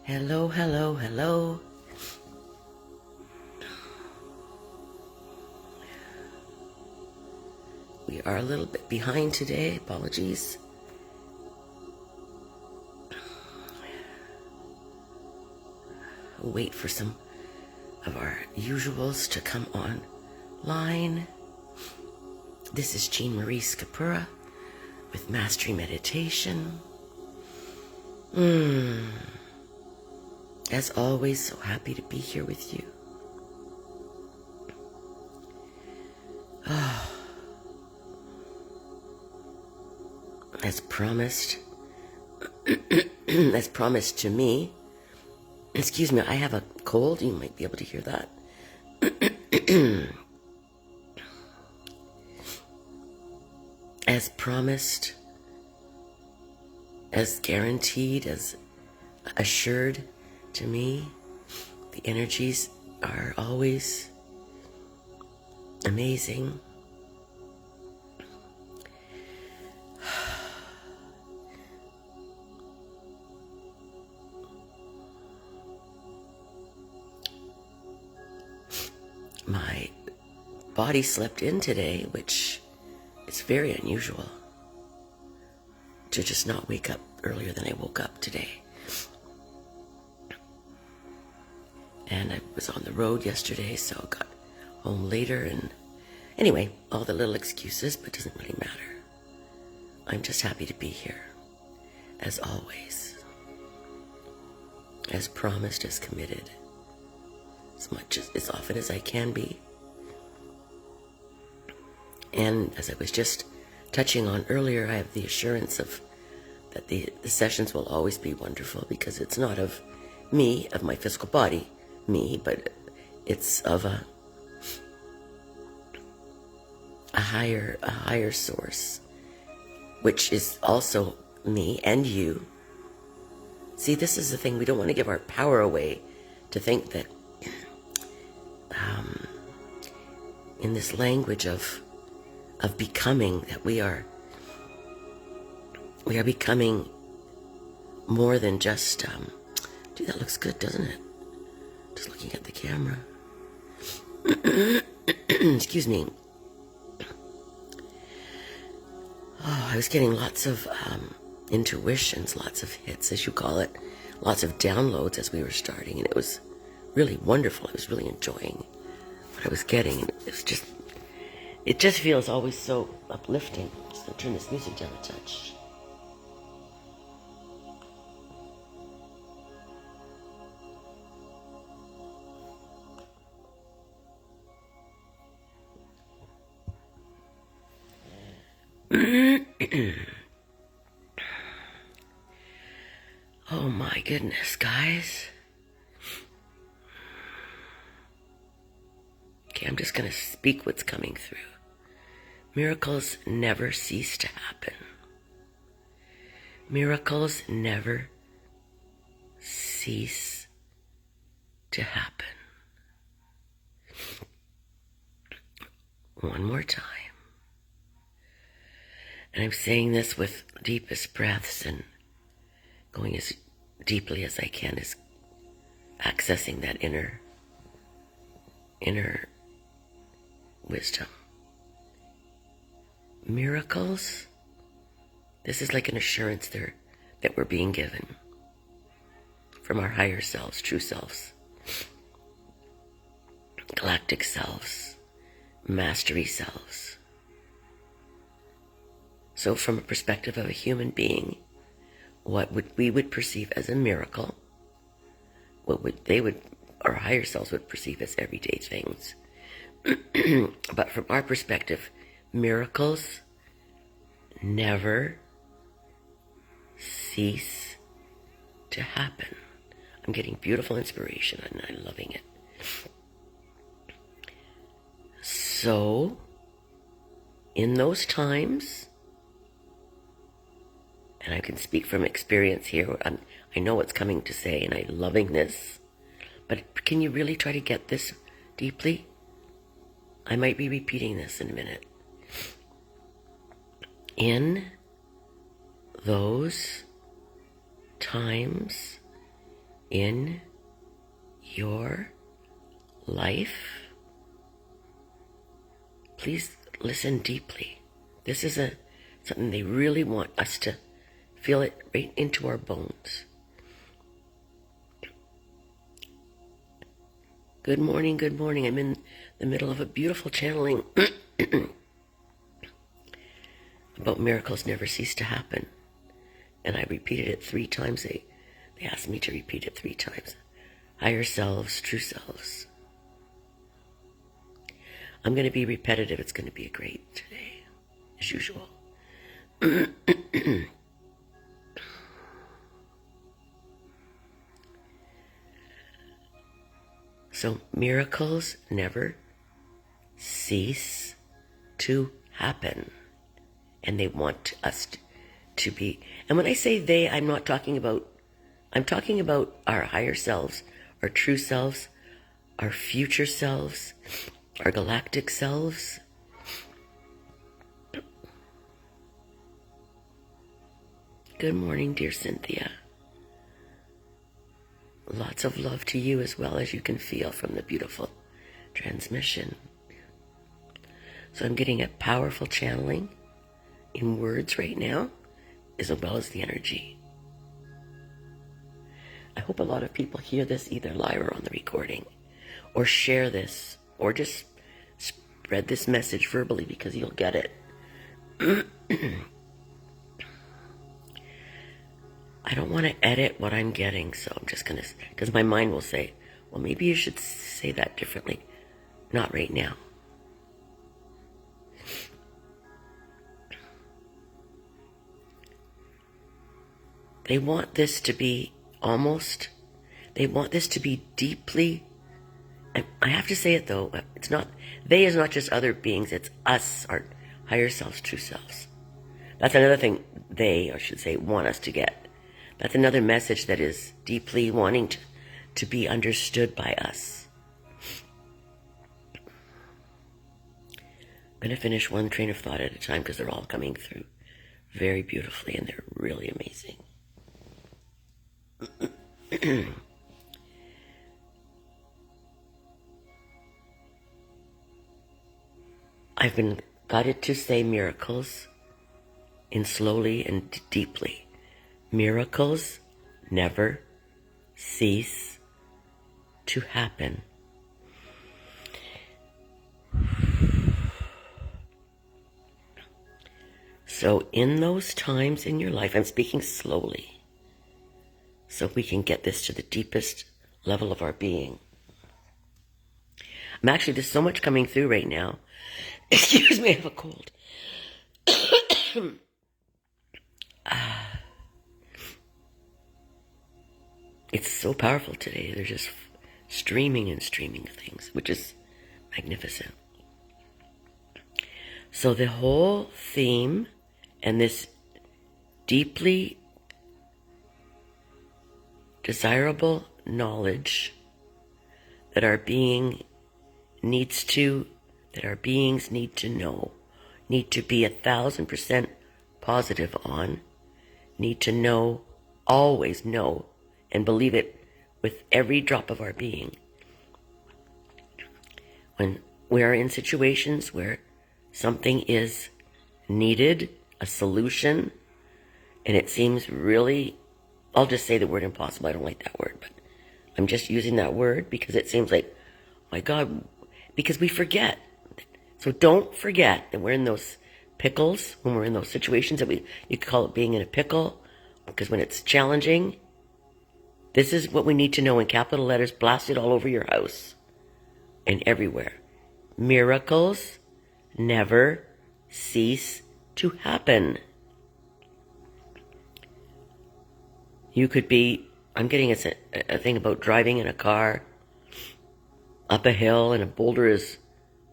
Hello, hello, hello. We are a little bit behind today. Apologies. We'll wait for some of our usuals to come online. This is Jean Marie Scapura with Mastery Meditation. As always, so happy to be here with you. As promised, as promised to me, excuse me, I have a cold, you might be able to hear that. As promised, as guaranteed, as assured to me, the energies are always amazing. My body slept in today, which is very unusual, to just not wake up earlier than I woke up today. And I was on the road yesterday, so got home later, and anyway, all the little excuses, but it doesn't really matter. I'm just happy to be here, as always. As promised, as committed, as often as I can be. And as I was just touching on earlier, I have the assurance of that the sessions will always be wonderful, because it's not of me, of my physical body, me, but it's of a higher source, which is also me and you. See, this is the thing, we don't want to give our power away to think that in this language of becoming, that we are becoming more than just dude, that looks good, doesn't it? Just looking at the camera. Excuse me. Oh, I was getting lots of intuitions, lots of hits, as you call it, lots of downloads as we were starting, and it was really wonderful. I was really enjoying what I was getting. It just feels always so uplifting. Just gonna turn this music down a touch. Oh my goodness, guys. Okay, I'm just going to speak what's coming through. Miracles never cease to happen. Miracles never cease to happen. One more time. And I'm saying this with deepest breaths and going as deeply as I can, as accessing that inner wisdom. Miracles, this is like an assurance there that we're being given from our higher selves, true selves, galactic selves, mastery selves. So from a perspective of a human being, what we would perceive as a miracle, our higher selves would perceive as everyday things. But from our perspective, miracles never cease to happen. I'm getting beautiful inspiration and I'm loving it. So, in those times, and I can speak from experience here, I know what's coming to say, and I'm loving this, but can you really try to get this deeply? I might be repeating this in a minute. In those times, in your life, please listen deeply. This is something they really want us to feel it right into our bones. Good morning, good morning. I'm in the middle of a beautiful channeling about miracles never cease to happen. And I repeated it 3 times. They asked me to repeat it 3 times. Higher selves, true selves. I'm going to be repetitive. It's going to be a great today, as usual. So miracles never cease to happen. And they want us to be. And when I say they, I'm talking about our higher selves, our true selves, our future selves, our galactic selves. Good morning, dear Cynthia. Lots of love to you as well, as you can feel from the beautiful transmission. So I'm getting a powerful channeling in words right now, as well as the energy. I hope a lot of people hear this either live or on the recording, or share this, or just spread this message verbally, because you'll get it. I don't want to edit what I'm getting, so I'm just going to, because my mind will say, well, maybe you should say that differently. Not right now. They want this to be they want this to be deeply, and I have to say it though, they is not just other beings, it's us, our higher selves, true selves. That's another thing they, or I should say, want us to get. That's another message that is deeply wanting to be understood by us. I'm going to finish one train of thought at a time, because they're all coming through very beautifully, and they're really amazing. I've been guided to say miracles in slowly and deeply. Miracles never cease to happen. So in those times in your life, I'm speaking slowly, so we can get this to the deepest level of our being. There's so much coming through right now. Excuse me, I have a cold. It's so powerful today. They're just streaming and streaming things, which is magnificent. So the whole theme and this deeply desirable knowledge that our beings need to know, need to be 1,000% positive on, need to know, always know, and believe it with every drop of our being. When we are in situations where something is needed, a solution, and it seems really, I'll just say the word impossible. I don't like that word, but I'm just using that word because it seems like, oh my God, because we forget. So don't forget that we're in those pickles, when we're in those situations that you could call it being in a pickle, because when it's challenging, this is what we need to know in capital letters, blasted all over your house and everywhere. Miracles never cease to happen. You could be, I'm getting a thing about driving in a car up a hill and a boulder is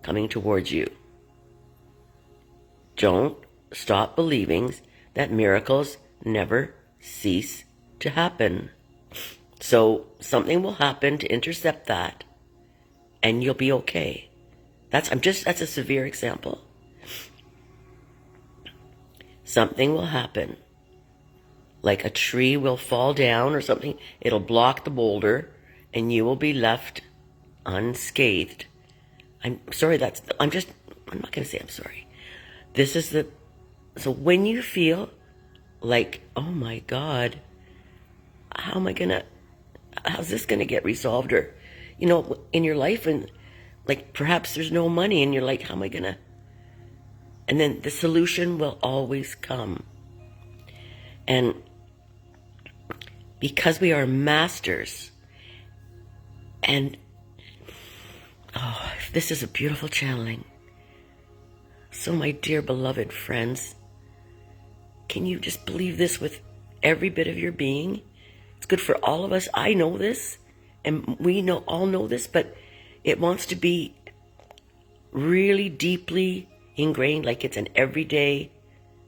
coming towards you. Don't stop believing that miracles never cease to happen. So something will happen to intercept that, and you'll be okay. That's a severe example. Something will happen, like a tree will fall down or something. It'll block the boulder and you will be left unscathed. I'm sorry, I'm not going to say I'm sorry. So when you feel like, oh my God, how's this going to get resolved? Or, in your life, and like perhaps there's no money and you're like, how am I going to? And then the solution will always come. And because we are masters, and this is a beautiful channeling. So my dear beloved friends, can you just believe this with every bit of your being? It's good for all of us. I know this, and we all know this, but it wants to be really deeply ingrained, like it's an everyday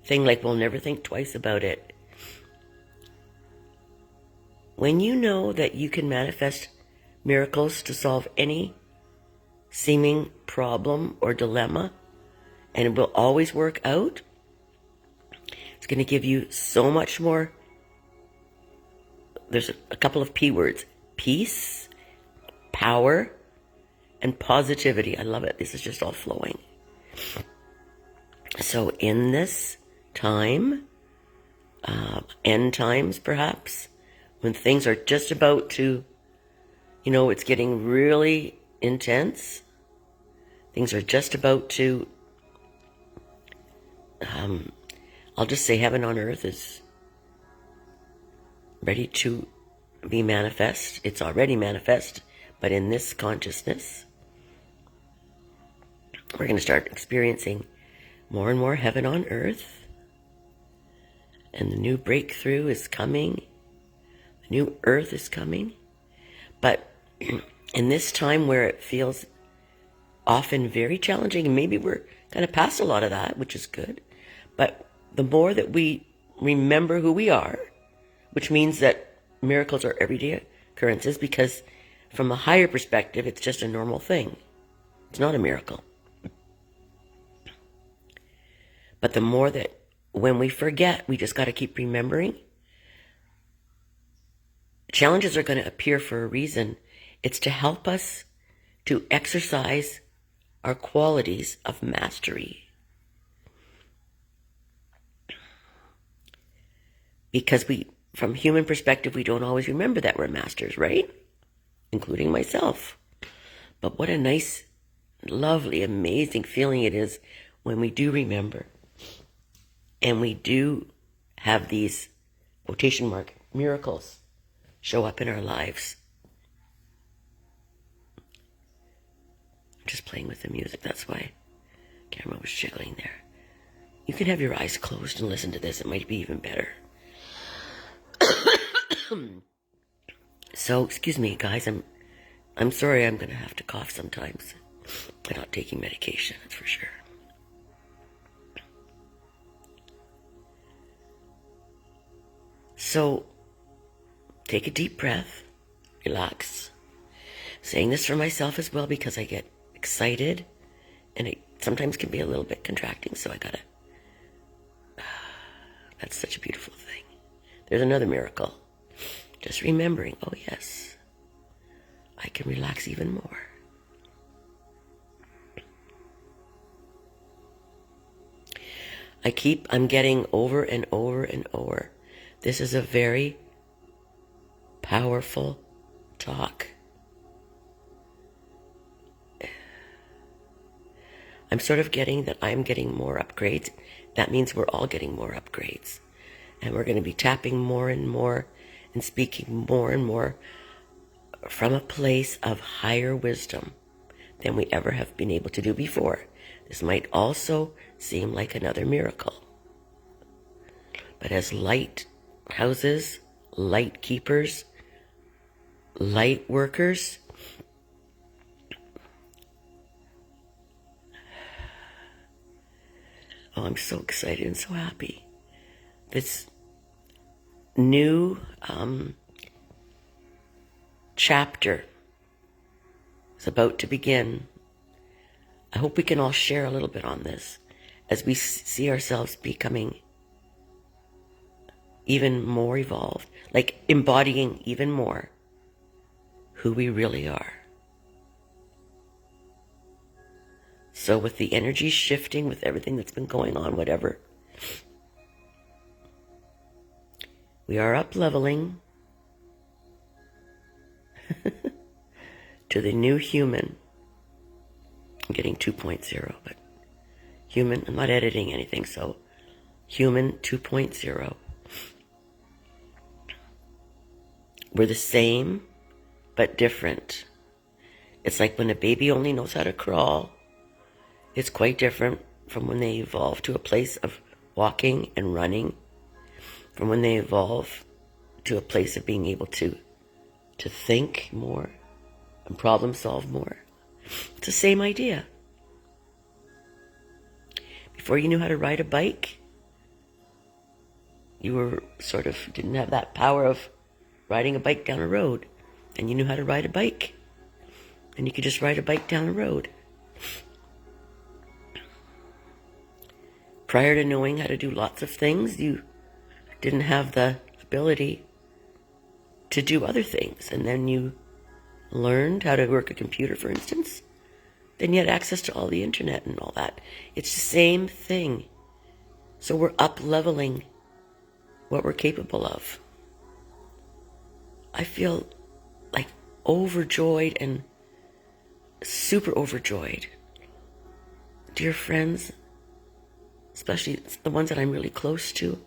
thing, like we'll never think twice about it. When you know that you can manifest miracles to solve any seeming problem or dilemma, and it will always work out, it's going to give you so much more. There's a couple of P words: peace, power, and positivity. I love it. This is just all flowing. So in this time, end times perhaps, when things are just about to, it's getting really intense. Things are just about to, I'll just say heaven on earth is ready to be manifest. It's already manifest, but in this consciousness, we're going to start experiencing more and more heaven on earth. And the new breakthrough is coming. The new earth is coming. But in this time where it feels often very challenging, and maybe we're kind of past a lot of that, which is good. But the more that we remember who we are, which means that miracles are everyday occurrences, because from a higher perspective, it's just a normal thing. It's not a miracle. But the more that when we forget, we just got to keep remembering. Challenges are going to appear for a reason. It's to help us to exercise our qualities of mastery. Because from human perspective, we don't always remember that we're masters, right? Including myself. But what a nice, lovely, amazing feeling it is when we do remember. And we do have these, quotation mark, miracles show up in our lives. I'm just playing with the music, that's why the camera was jiggling there. You can have your eyes closed and listen to this, it might be even better. So, excuse me, guys, I'm sorry I'm going to have to cough sometimes. I'm not taking medication, that's for sure. So, take a deep breath, relax. Saying this for myself as well because I get excited and it sometimes can be a little bit contracting, so I gotta, that's such a beautiful thing. There's another miracle. Just remembering, oh yes, I can relax even more. I'm getting over and over and over. This is a very powerful talk. I'm sort of getting that I'm getting more upgrades. That means we're all getting more upgrades. And we're going to be tapping more and more and speaking more and more from a place of higher wisdom than we ever have been able to do before. This might also seem like another miracle. But as light houses, light keepers, light workers, oh, I'm so excited and so happy. This new chapter is about to begin. I hope we can all share a little bit on this as we see ourselves becoming even more evolved, like embodying even more who we really are. So with the energy shifting, with everything that's been going on, whatever, we are up leveling to the new human. I'm getting 2.0, but human, I'm not editing anything, so human 2.0. We're the same, but different. It's like when a baby only knows how to crawl, it's quite different from when they evolve to a place of walking and running, from when they evolve to a place of being able to think more and problem solve more. It's the same idea. Before you knew how to ride a bike, you were sort of didn't have that power of riding a bike down a road, and you knew how to ride a bike, and you could just ride a bike down a road. Prior to knowing how to do lots of things, you didn't have the ability to do other things, and then you learned how to work a computer, for instance. Then you had access to all the internet and all that. It's the same thing. So we're up leveling what we're capable of. I feel like overjoyed and super overjoyed. Dear friends, especially the ones that I'm really close to,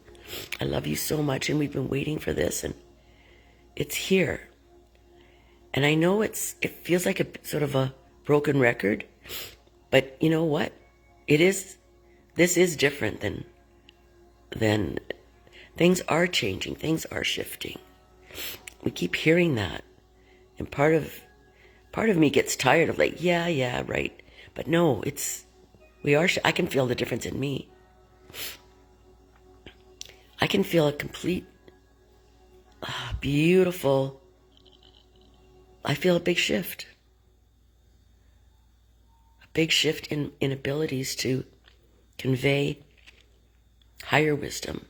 I love you so much, and we've been waiting for this, and it's here. And I know it feels like a sort of a broken record, but you know what? This is different than things are changing, things are shifting. We keep hearing that, and part of me gets tired of like, yeah, right. But no, I can feel the difference in me. I can feel a complete, beautiful, I feel a big shift. A big shift in abilities to convey higher wisdom.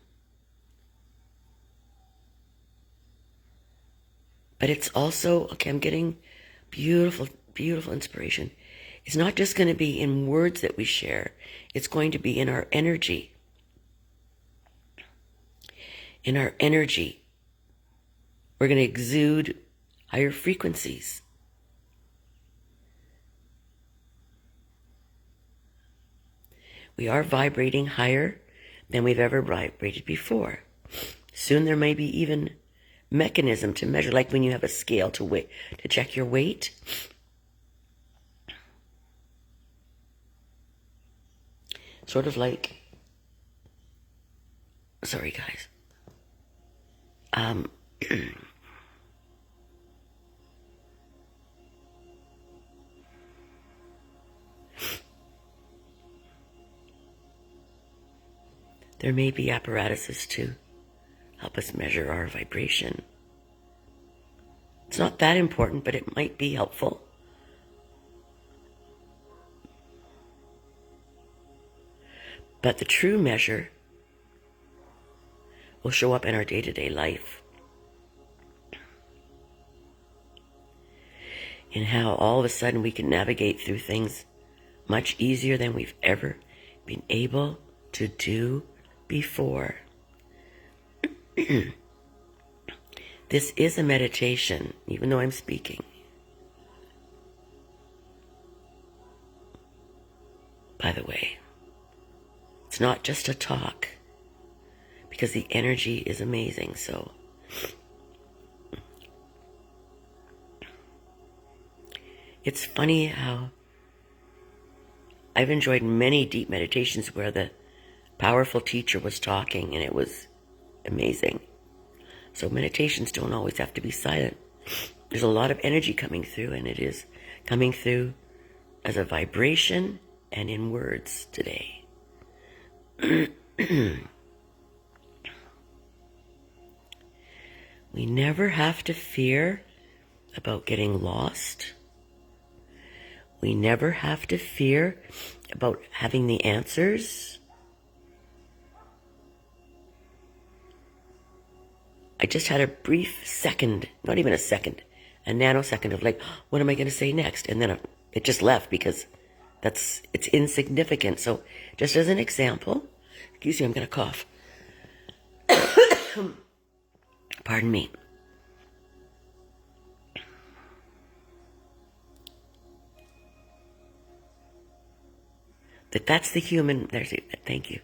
But it's also, I'm getting beautiful, beautiful inspiration. It's not just going to be in words that we share. It's going to be in our energy. In our energy, we're going to exude higher frequencies. We are vibrating higher than we've ever vibrated before. Soon there may be even mechanism to measure, like when you have a scale to check your weight. Sort of like, sorry guys. There may be apparatuses to help us measure our vibration. It's not that important, but it might be helpful. But the true measure will show up in our day-to-day life. In how all of a sudden we can navigate through things much easier than we've ever been able to do before. This is a meditation, even though I'm speaking. By the way, it's not just a talk, because the energy is amazing. So it's funny how I've enjoyed many deep meditations where the powerful teacher was talking and it was amazing. So meditations don't always have to be silent. There's a lot of energy coming through, and it is coming through as a vibration and in words today. We never have to fear about getting lost. We never have to fear about having the answers. I just had a brief second, not even a second, a nanosecond of like, what am I going to say next? And then it just left because it's insignificant. So just as an example, excuse me, I'm going to cough. Pardon me. That's the human, thank you.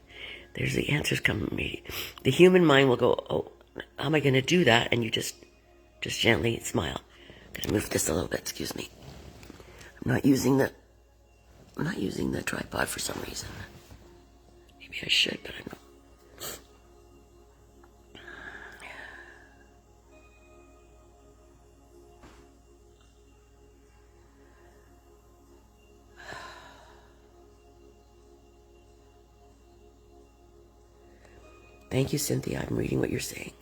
There's the answers coming me. The human mind will go, oh, how am I going to do that? And you just gently smile. I'm going to move this a little bit, excuse me. I'm not using the tripod for some reason. Maybe I should, but I don't. Thank you, Cynthia. I'm reading what you're saying.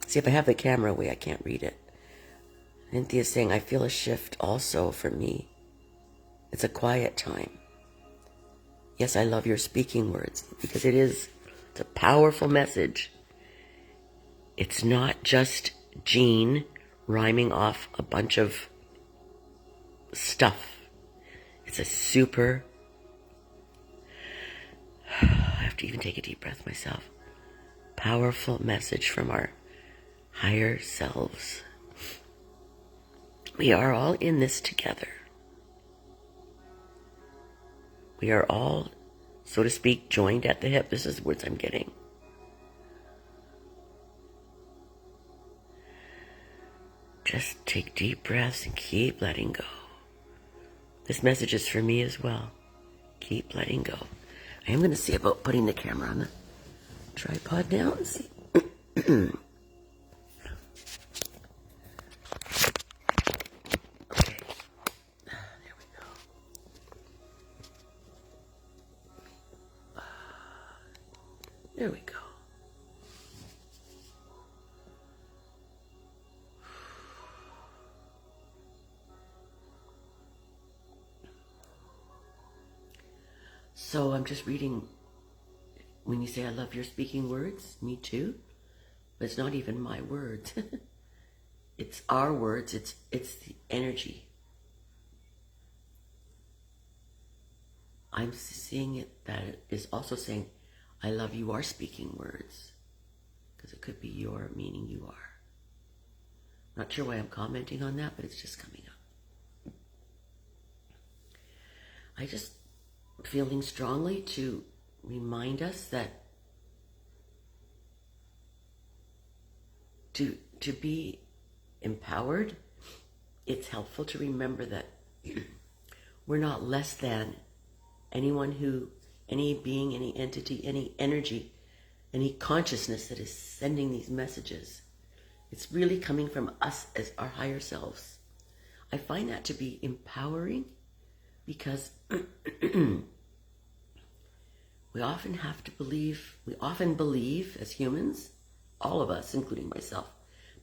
See, if I have the camera away, I can't read it. Cynthia's saying, I feel a shift also for me. It's a quiet time. Yes, I love your speaking words because it's a powerful message. It's not just Jean rhyming off a bunch of stuff. It's a super, I have to even take a deep breath myself, powerful message from our higher selves. We are all in this together. We are all, so to speak, joined at the hip. This is the words I'm getting. Just take deep breaths and keep letting go. This message is for me as well. Keep letting go. I am going to see about putting the camera on the tripod now and see. Okay. There we go. There we go. So I'm just reading, when you say I love your speaking words, me too, but it's not even my words. It's our words, it's the energy. I'm seeing it that it is also saying, I love your speaking words, because it could be your meaning you are. Not sure why I'm commenting on that, but it's just coming up. I just feeling strongly to remind us that to be empowered, it's helpful to remember that we're not less than any being, any entity, any energy, any consciousness that is sending these messages. It's really coming from us as our higher selves. I find that to be empowering because we often believe as humans, all of us, including myself,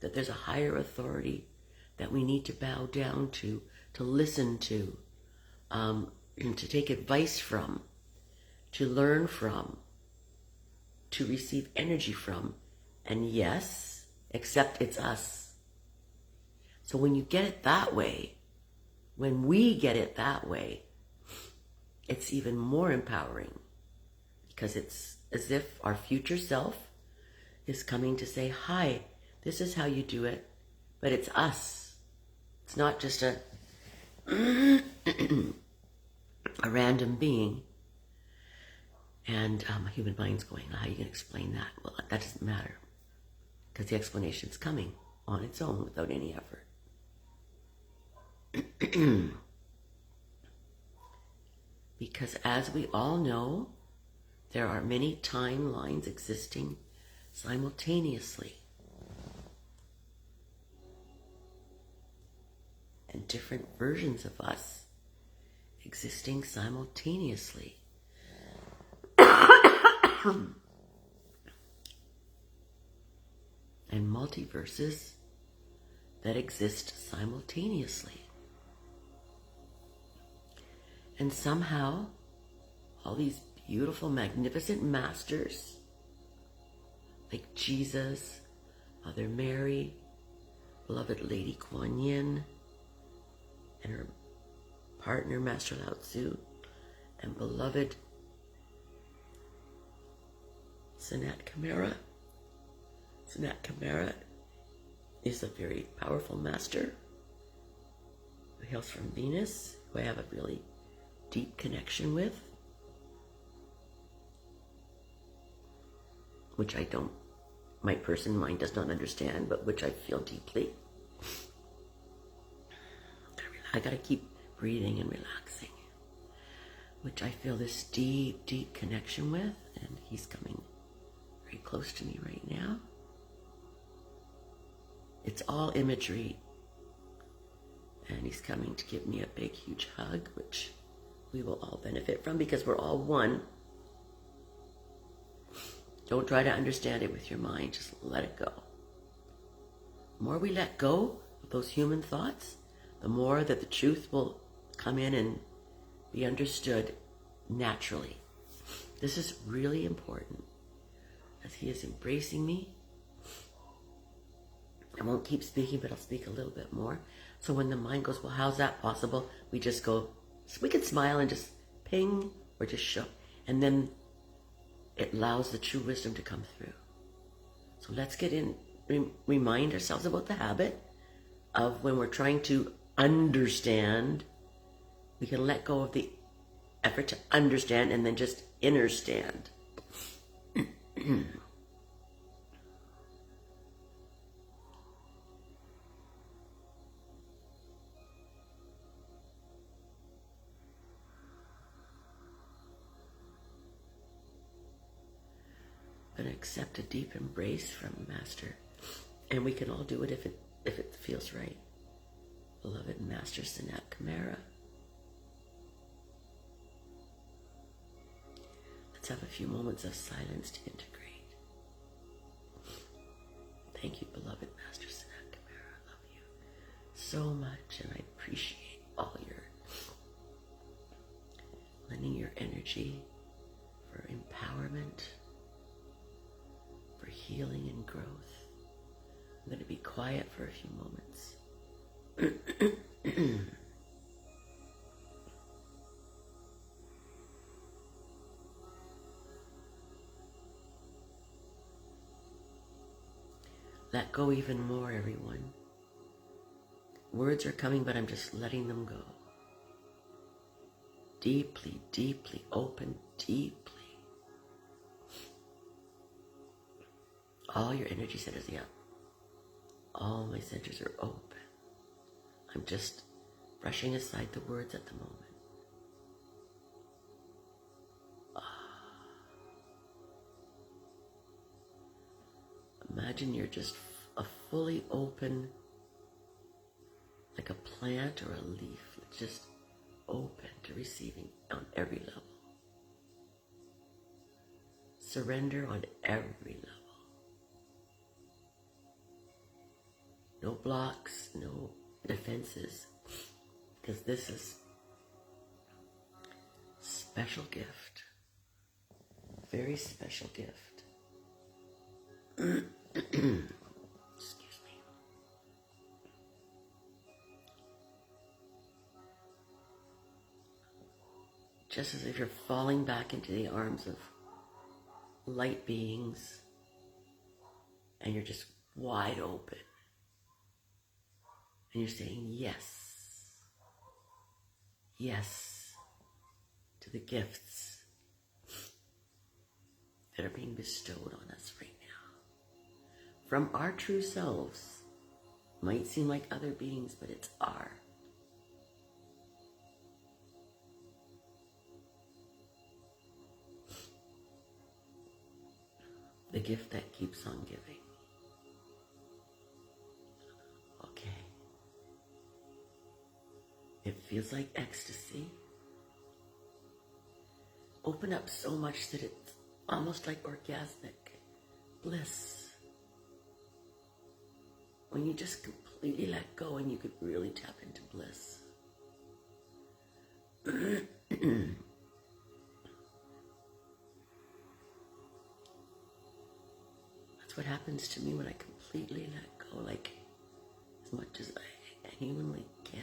that there's a higher authority that we need to bow down to listen to take advice from, to learn from, to receive energy from. And yes, except it's us. So when you get it that way, when we get it that way, it's even more empowering. Because it's as if our future self is coming to say, hi, this is how you do it, but it's us. It's not just a random being. And a human mind's going, how are you going to explain that? Well, that doesn't matter, because the explanation's coming on its own without any effort. Because as we all know, there are many timelines existing simultaneously. And different versions of us existing simultaneously. And multiverses that exist simultaneously. And somehow, all these beautiful, magnificent masters, like Jesus, Mother Mary, beloved Lady Kuan Yin, and her partner, Master Lao Tzu, and beloved Sanat Kumara. Sanat Kumara is a very powerful master who hails from Venus, who I have a really deep connection with, which my mind does not understand, but which I feel deeply. I gotta keep breathing and relaxing, which I feel this deep, deep connection with, and he's coming very close to me right now. It's all imagery, and he's coming to give me a big, huge hug, which we will all benefit from because we're all one. Don't try to understand it with your mind, just let it go. The more we let go of those human thoughts, the more that the truth will come in and be understood naturally. This is really important. As he is embracing me, I won't keep speaking, but I'll speak a little bit more. So when the mind goes, well, how's that possible? We just go, we can smile and just ping or just show. And then it allows the true wisdom to come through. So let's get in, remind ourselves about the habit of when we're trying to understand, we can let go of the effort to understand and then just understand. Going to accept a deep embrace from Master, and we can all do it if it feels right. Beloved Master Sanat Kumara. Let's have a few moments of silence to integrate. Thank you, beloved Master Sanat Kumara. I love you so much, and I appreciate all your lending your energy for empowerment, for healing and growth. I'm going to be quiet for a few moments. Let go even more, everyone. Words are coming, but I'm just letting them go. Deeply, deeply open, deeply. All your energy centers, yeah. All my centers are open. I'm just brushing aside the words at the moment. Imagine you're just a fully open, like a plant or a leaf, it's just open to receiving on every level. Surrender on every level. No blocks, no defenses, because this is a special gift, very special gift. Excuse me. Just as if you're falling back into the arms of light beings and you're just wide open. And you're saying yes, yes to the gifts that are being bestowed on us right now. From our true selves. Might seem like other beings, but it's our. The gift that keeps on giving. It feels like ecstasy. Open up so much that it's almost like orgasmic bliss. When you just completely let go and you could really tap into bliss. That's what happens happens to me when I completely let go, like as much as I humanly can.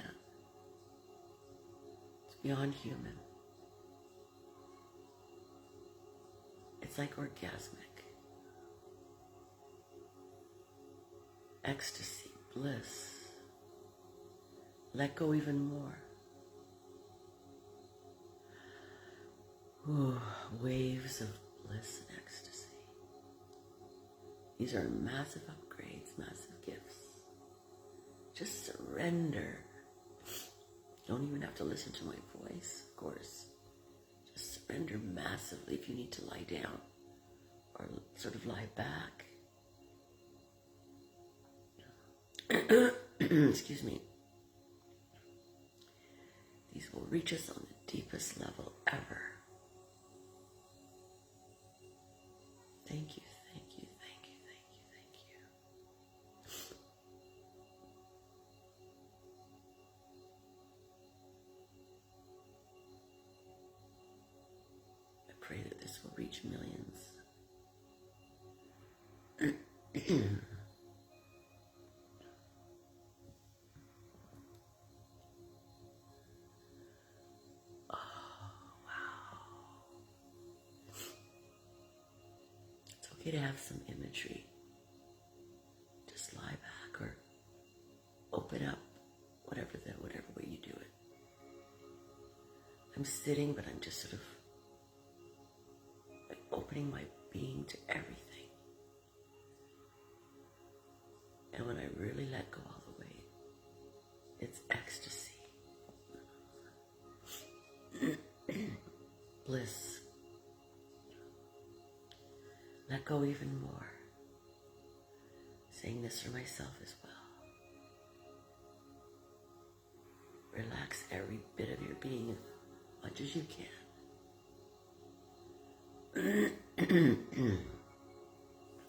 It's beyond human. It's like orgasmic. Ecstasy, bliss. Let go even more. Ooh, waves of bliss and ecstasy. These are massive upgrades, massive gifts. Just surrender. You don't even have to listen to my voice, of course. Just surrender massively if you need to lie down or sort of lie back. Excuse me. These will reach us on the deepest level ever. Thank you, thank you, thank you, thank you, thank you. I pray that this will reach millions. To have some imagery. Just lie back or open up, whatever way you do it. I'm sitting, but I'm just sort of like opening my being to everything. And when I really let go all the way, it's ecstasy. Bliss. Let go even more. Saying this for myself as well. Relax every bit of your being as much as you can. You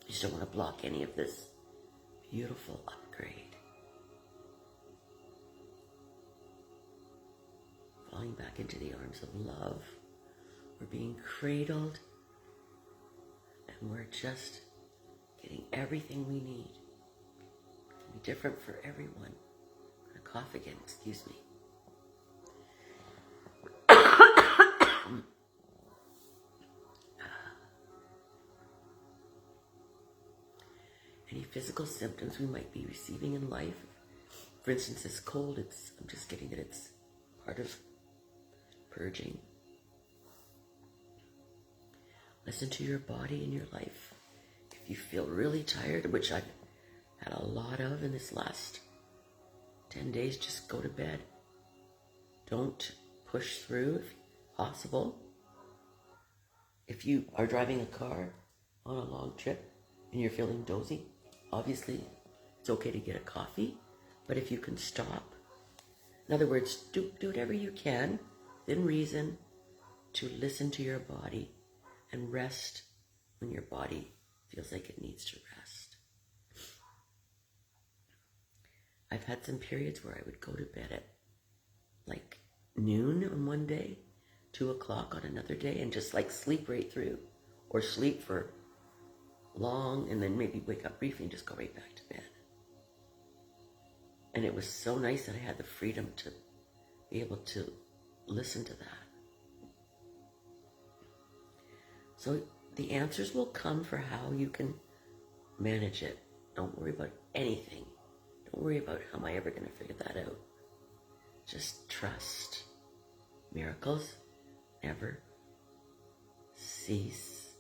just don't want to block any of this beautiful upgrade. Falling back into the arms of love. We're being cradled. And we're just getting everything we need. It can be different for everyone. I'm going to cough again, excuse me. Any physical symptoms we might be receiving in life. For instance, this cold, I'm just getting that it's part of purging. Listen to your body and your life. If you feel really tired, which I've had a lot of in this last 10 days, just go to bed. Don't push through if possible. If you are driving a car on a long trip and you're feeling dozy, obviously it's okay to get a coffee. But if you can stop, in other words, do whatever you can within reason to listen to your body and rest when your body feels like it needs to rest. I've had some periods where I would go to bed at like noon on one day, 2 o'clock on another day, and just like sleep right through, or sleep for long and then maybe wake up briefly and just go right back to bed. And it was so nice that I had the freedom to be able to listen to that. So the answers will come for how you can manage it. Don't worry about anything. Don't worry about how am I ever going to figure that out. Just trust. Miracles never cease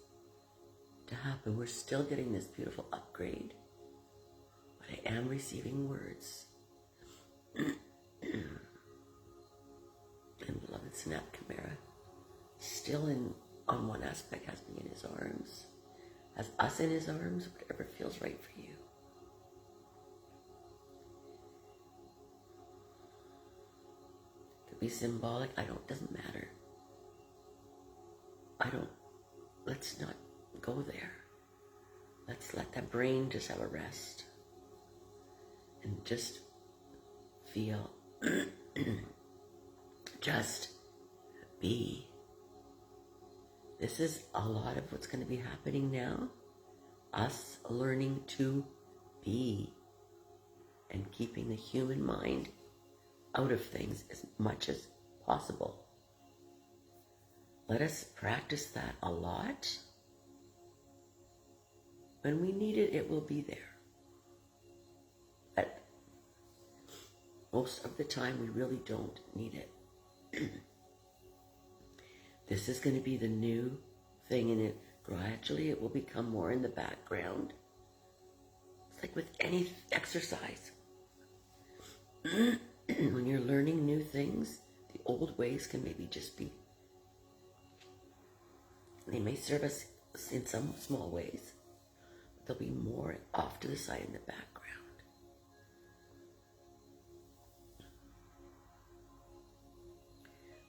to happen. We're still getting this beautiful upgrade, but I am receiving words. And beloved Sanat Kamara, still on one aspect, has me in his arms, has us in his arms, whatever feels right for you. Could be symbolic, doesn't matter. Let's not go there. Let's let that brain just have a rest. And just feel, just be. This is a lot of what's going to be happening now us learning to be and keeping the human mind out of things as much as possible. Let us practice that a lot. When we need it, it will be there. But most of the time, we really don't need it. This is going to be the new thing, and gradually it will become more in the background. It's like with any exercise. When you're learning new things, the old ways can maybe just be, they may serve us in some small ways, but they'll be more off to the side in the background.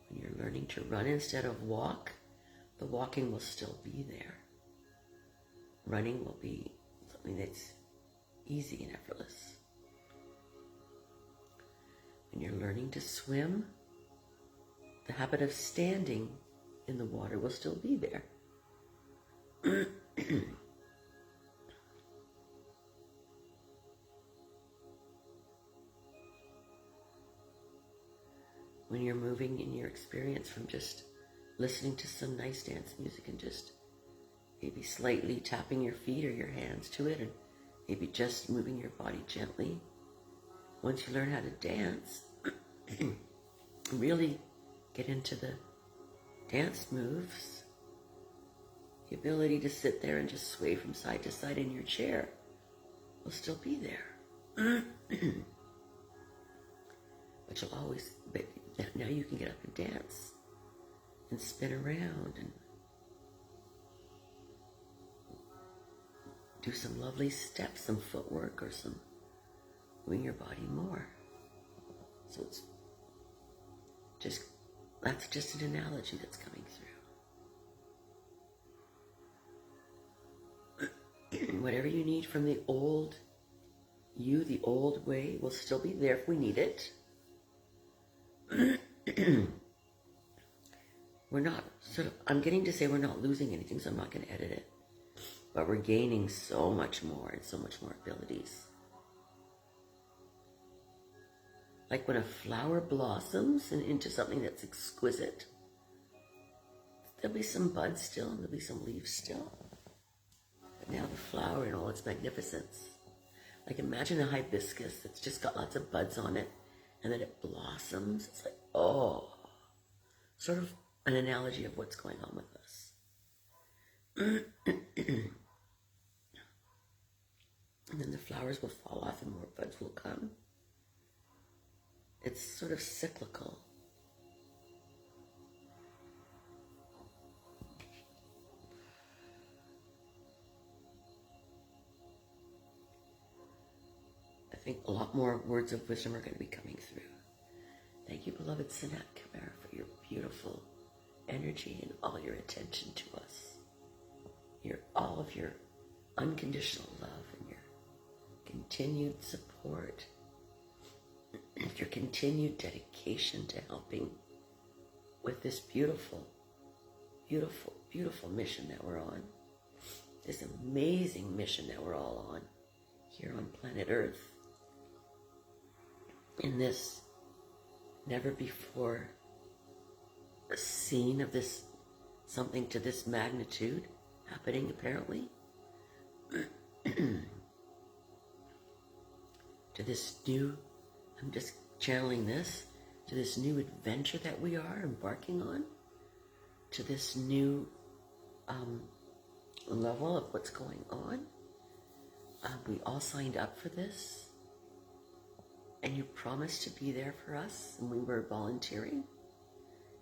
When you're learning to run instead of walk, the walking will still be there. Running will be something that's easy and effortless. When you're learning to swim, the habit of standing in the water will still be there. When you're moving in your experience from just listening to some nice dance music and just maybe slightly tapping your feet or your hands to it, and maybe just moving your body gently. Once you learn how to dance, really get into the dance moves, the ability to sit there and just sway from side to side in your chair will still be there. But you'll always, but now you can get up and dance and spin around and do some lovely steps, some footwork, or some moving your body more. So it's just, that's just an analogy that's coming through. Whatever you need from the old you, the old way, will still be there if we need it. We're not I'm getting to say we're not losing anything, so I'm not going to edit it. But we're gaining so much more and so much more abilities. Like when a flower blossoms into something that's exquisite, there'll be some buds still and there'll be some leaves still. But now the flower in all its magnificence. Like imagine a hibiscus that's just got lots of buds on it and then it blossoms. It's like, oh, sort of an analogy of what's going on with us. And then the flowers will fall off and more buds will come. It's sort of cyclical. I think a lot more words of wisdom are going to be coming through. Thank you, beloved Sanat Khmer, for your beautiful energy and all your attention to us. All of your unconditional love and your continued support, your continued dedication to helping with this beautiful, beautiful, beautiful mission that we're on. This amazing mission that we're all on here on planet Earth. In this never before seen of this, something to this magnitude happening apparently. To this new, I'm just channeling this, to this new adventure that we are embarking on, to this new level of what's going on. We all signed up for this, and you promised to be there for us, and we were volunteering,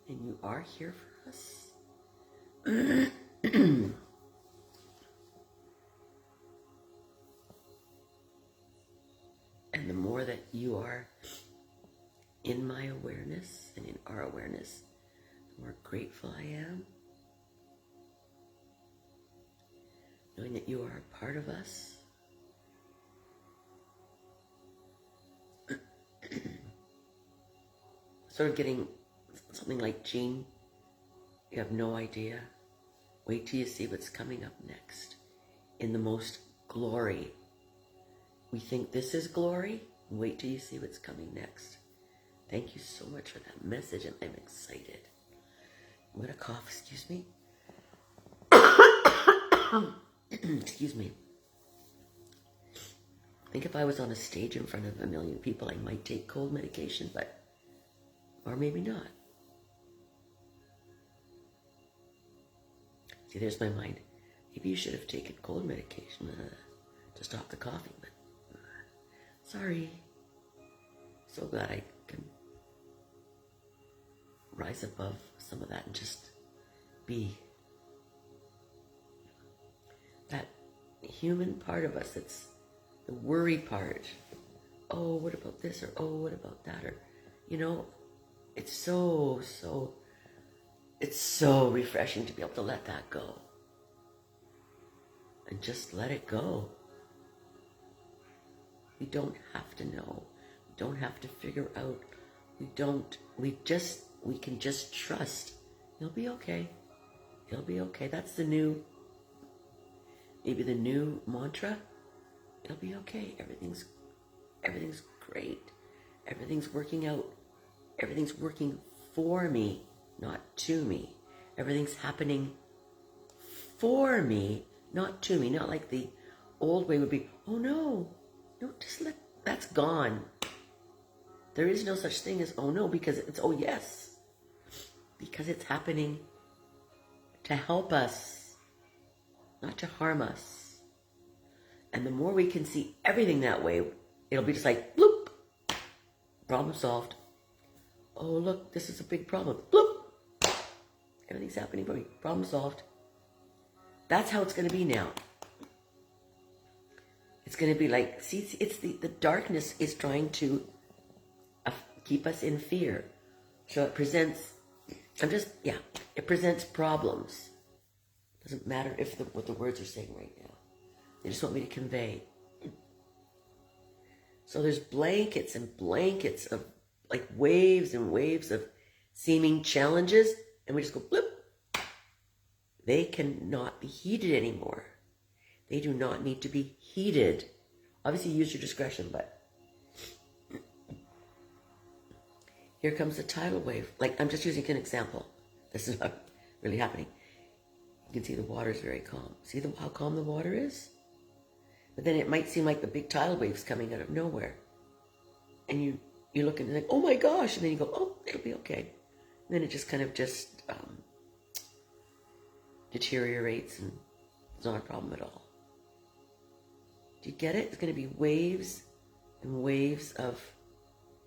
and you are here for us. And the more that you are in my awareness and in our awareness, the more grateful I am. Knowing that you are a part of us. Sort of getting something like, Jean, you have no idea. Wait till you see what's coming up next. in the most glory. We think this is glory. Wait till you see what's coming next. Thank you so much for that message, and I'm excited. I'm gonna cough, excuse me. Excuse me. I think if I was on a stage in front of a million people, I might take cold medication, or maybe not. See, there's my mind. Maybe you should have taken cold medication to stop the coughing, but sorry. So glad I can rise above some of that and just be that human part of us. It's the worry part. Oh, what about this? Or, oh, what about that? Or, it's so refreshing to be able to let that go. And just let it go. We don't have to know. We don't have to figure out. We can just trust. You'll be okay. You'll be okay. That's maybe the new mantra. It'll be okay. Everything's great. Everything's working out. Everything's working for me, not to me. Everything's happening for me, not to me. Not like the old way would be, oh no, just that's gone. There is no such thing as oh no, because it's oh yes. Because it's happening to help us, not to harm us. And the more we can see everything that way, it'll be just like, bloop, problem solved. Oh, look, this is a big problem. Bloop, everything's happening for me, problem solved. That's how it's going to be now. It's going to be like, see, it's the darkness is trying to keep us in fear. So it presents, it presents problems. Doesn't matter what the words are saying right now. They just want me to convey. So there's blankets and blankets of like waves and waves of seeming challenges, and we just go blip. They cannot be heeded anymore. They do not need to be heeded. Obviously use your discretion, but here comes the tidal wave. Like, I'm just using an example. This is not really happening. You can see the water is very calm. See how calm the water is? But then it might seem like the big tidal wave's coming out of nowhere. And you look and you're like, oh my gosh. And then you go, oh, it'll be okay. And then it just kind of deteriorates, and it's not a problem at all. Do you get it? It's going to be waves and waves of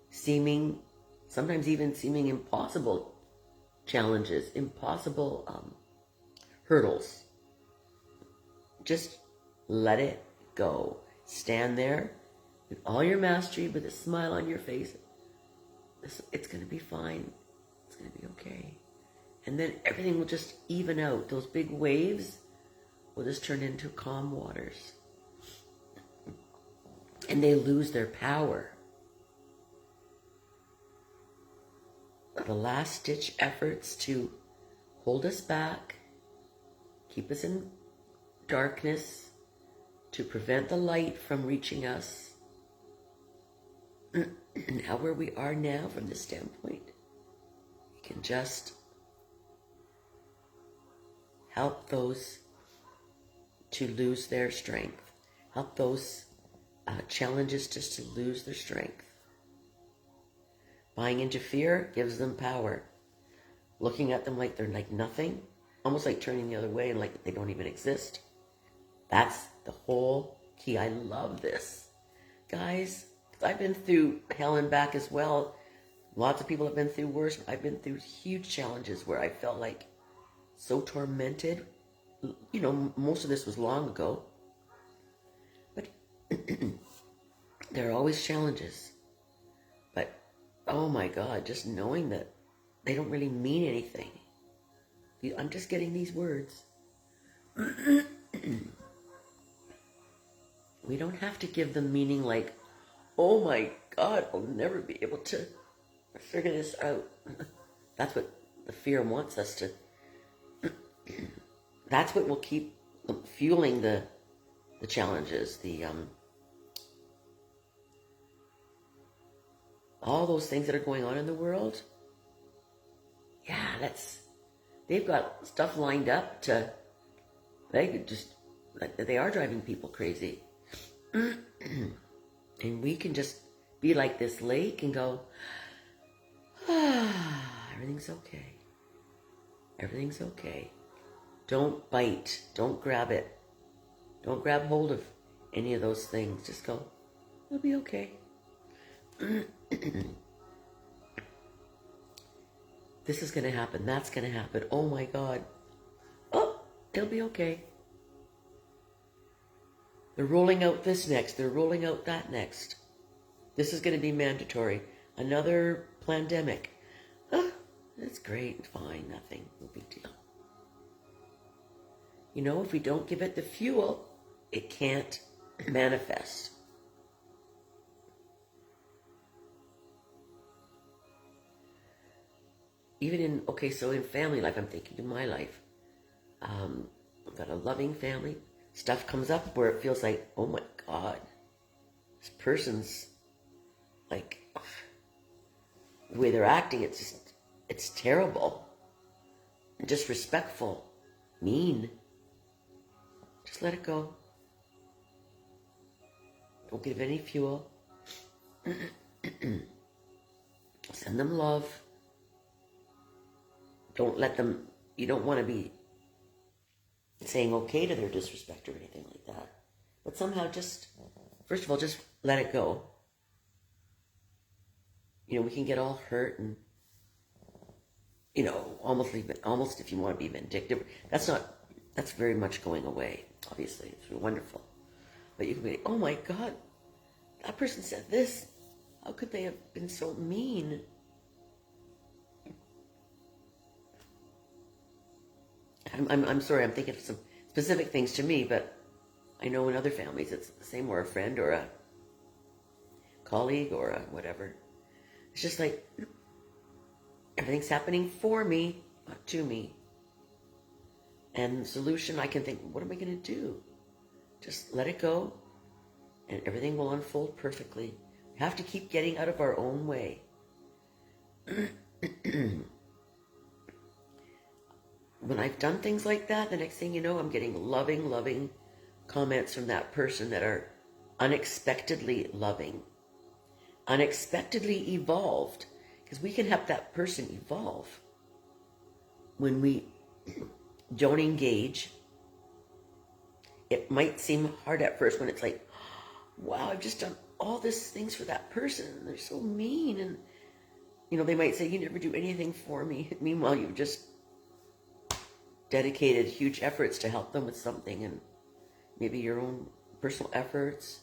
sometimes even seeming impossible challenges, impossible hurdles. Just let it go. Stand there with all your mastery, with a smile on your face. It's going to be fine. It's going to be okay. And then everything will just even out. Those big waves will just turn into calm waters. And they lose their power. The last-ditch efforts to hold us back, keep us in darkness, to prevent the light from reaching us. Now where we are now from this standpoint, we can just help those to lose their strength. Help those challenges just to lose their strength. Buying into fear gives them power. Looking at them like they're like nothing, almost like turning the other way and like they don't even exist. That's the whole key. I love this. Guys, I've been through hell and back as well. Lots of people have been through worse. I've been through huge challenges where I felt like so tormented. Most of this was long ago. But there are always challenges. But, oh my God, just knowing that they don't really mean anything. I'm just getting these words. We don't have to give them meaning like, oh my God, I'll never be able to figure this out. That's what the fear wants us to. That's what will keep fueling the the challenges, all those things that are going on in the world. Yeah, they've got stuff lined up they are driving people crazy. And we can just be like this lake and go, everything's okay. Everything's okay. Don't bite. Don't grab it. Don't grab hold of any of those things. Just go, it'll be okay. This is going to happen. That's going to happen. Oh my God. Oh, it'll be okay. They're rolling out this next. They're rolling out that next. This is going to be mandatory. Another pandemic. Oh, that's great. Fine. Nothing. No big deal. You know, if we don't give it the fuel, it can't manifest. Even in family life, I'm thinking in my life, I've got a loving family. Stuff comes up where it feels like, oh my God, this person's like, the way they're acting, it's terrible. Disrespectful, mean. Just let it go. Don't give any fuel. Send them love. Don't let them, you don't want to be saying okay to their disrespect or anything like that. But somehow first of all, just let it go. You know, we can get all hurt and, you know, almost if you want to be vindictive. That's very much going away, obviously. It's wonderful. But you can be, oh my God, that person said this. How could they have been so mean? I'm sorry, I'm thinking of some specific things to me, but I know in other families it's the same, or a friend or a colleague or a whatever. It's just like everything's happening for me, not to me. And the solution, I can think, what am I going to do? Just let it go and everything will unfold perfectly. We have to keep getting out of our own way. When I've done things like that, the next thing you know, I'm getting loving comments from that person that are unexpectedly loving, unexpectedly evolved, because we can help that person evolve when we don't engage. It might seem hard at first when it's like, wow, I've just done all these things for that person. They're so mean. And, you know, they might say, you never do anything for me. Meanwhile, you've just dedicated huge efforts to help them with something, and maybe your own personal efforts.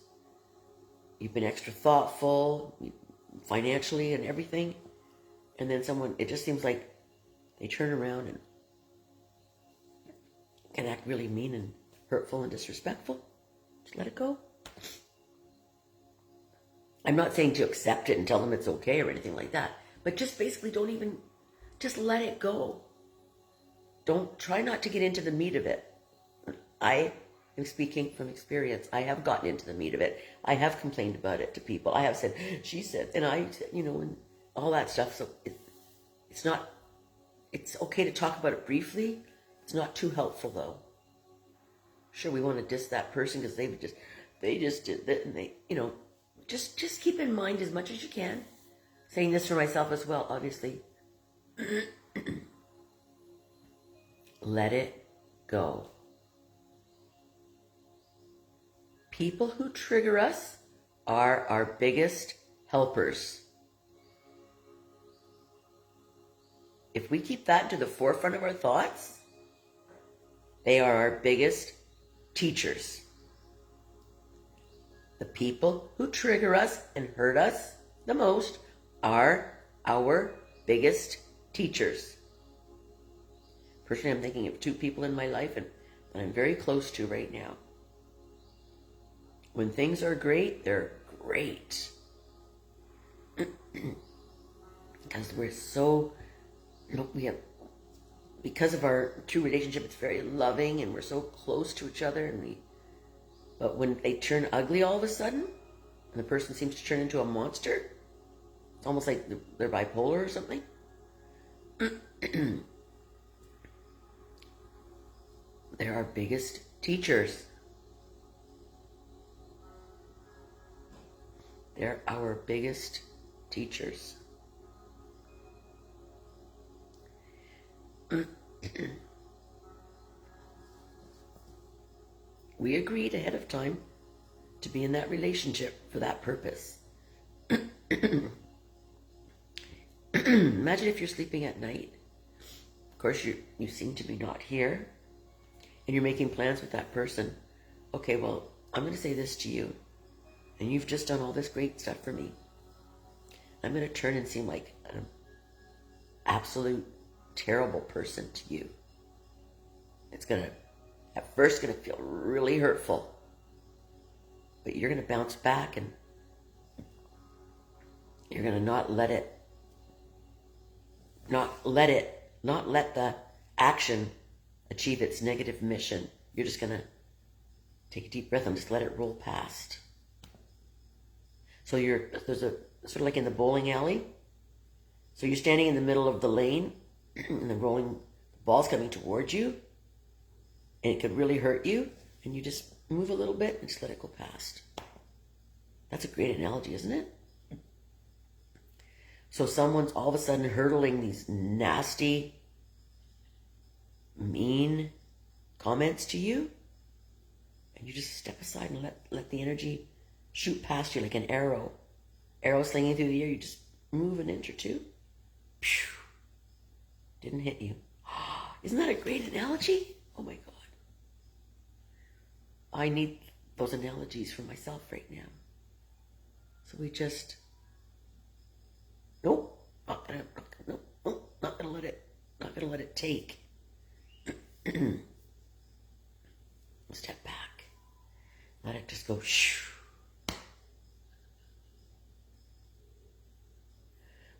You've been extra thoughtful financially and everything. And then it just seems like they turn around and can act really mean and hurtful and disrespectful. Just let it go. I'm not saying to accept it and tell them it's okay or anything like that, but just basically just let it go. Don't try not to get into the meat of it. I am speaking from experience. I have gotten into the meat of it. I have complained about it to people. I have said, she said, and I said, you know, and all that stuff. So it's okay to talk about it briefly. It's not too helpful though. Sure, we want to diss that person because they just did that, and they, you know, just keep in mind as much as you can. Saying this for myself as well, obviously. Let it go. People who trigger us are our biggest helpers. If we keep that to the forefront of our thoughts, they are our biggest teachers. The people who trigger us and hurt us the most are our biggest teachers. Personally, I'm thinking of two people in my life and that I'm very close to right now. When things are great, they're great. Because we're so, because of our true relationship, it's very loving and we're so close to each other, and But when they turn ugly all of a sudden, and the person seems to turn into a monster, it's almost like they're bipolar or something. They're our biggest teachers. They're our biggest teachers. We agreed ahead of time to be in that relationship for that purpose. Imagine if you're sleeping at night. Of course, you seem to be not here, and you're making plans with that person. Okay, well, I'm going to say this to you, and you've just done all this great stuff for me. I'm going to turn and seem like an absolute terrible person to you. It's going to, at first, going to feel really hurtful, but you're going to bounce back, and you're going to not let the action achieve its negative mission. You're just going to take a deep breath and just let it roll past. So there's a sort of like in the bowling alley. So you're standing in the middle of the lane, and the ball's coming towards you, and it could really hurt you, and you just move a little bit and just let it go past. That's a great analogy, isn't it? So someone's all of a sudden hurtling these nasty, mean comments to you, and you just step aside and let the energy shoot past you like an arrow slinging through the air. You just move an inch or two. Phew. Didn't hit you. Isn't that a great analogy? Oh my God. I need those analogies for myself right now. So we just, nope, not gonna let it take. Step back. Let it just go shoo.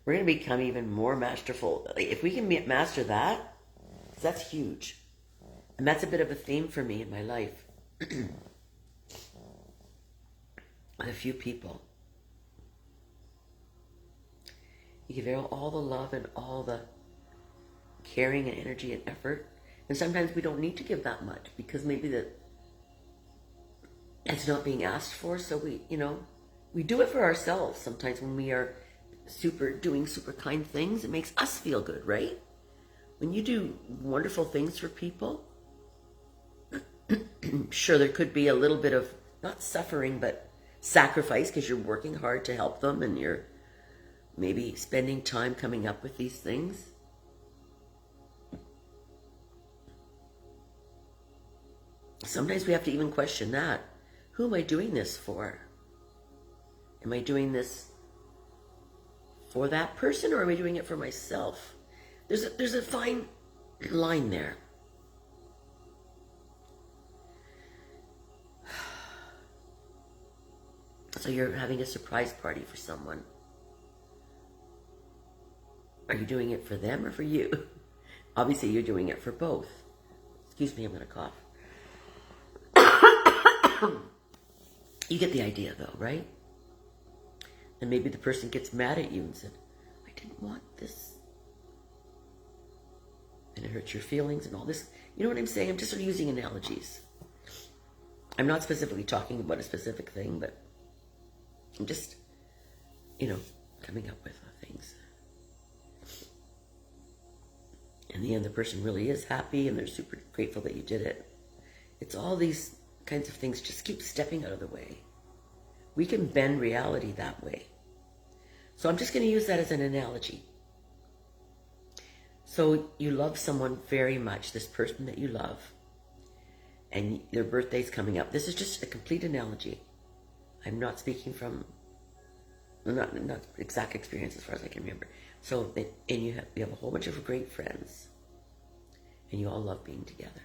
We're going to become even more masterful. If we can master that, that's huge. And that's a bit of a theme for me in my life. With a few people. You give all the love and all the caring and energy and effort. And sometimes we don't need to give that much because maybe it's not being asked for. So we do it for ourselves sometimes when we are doing super kind things. It makes us feel good, right? When you do wonderful things for people, sure, there could be a little bit of not suffering but sacrifice because you're working hard to help them and you're maybe spending time coming up with these things. Sometimes we have to even question that. Who am I doing this for? Am I doing this for that person, or am I doing it for myself? There's a fine line there. So you're having a surprise party for someone. Are you doing it for them or for you? Obviously, you're doing it for both. Excuse me, I'm going to cough. You get the idea, though, right? And maybe the person gets mad at you and said, I didn't want this. And it hurts your feelings and all this. You know what I'm saying? I'm just sort of using analogies. I'm not specifically talking about a specific thing, but I'm just, coming up with things. In the end, the person really is happy and they're super grateful that you did it. It's all these kinds of things. Just keep stepping out of the way. We can bend reality that way. So I'm just going to use that as an analogy. So you love someone very much, this person that you love, and their birthday's coming up. This is just a complete analogy. I'm not speaking from, not exact experience as far as I can remember. So, and you have a whole bunch of great friends, and you all love being together.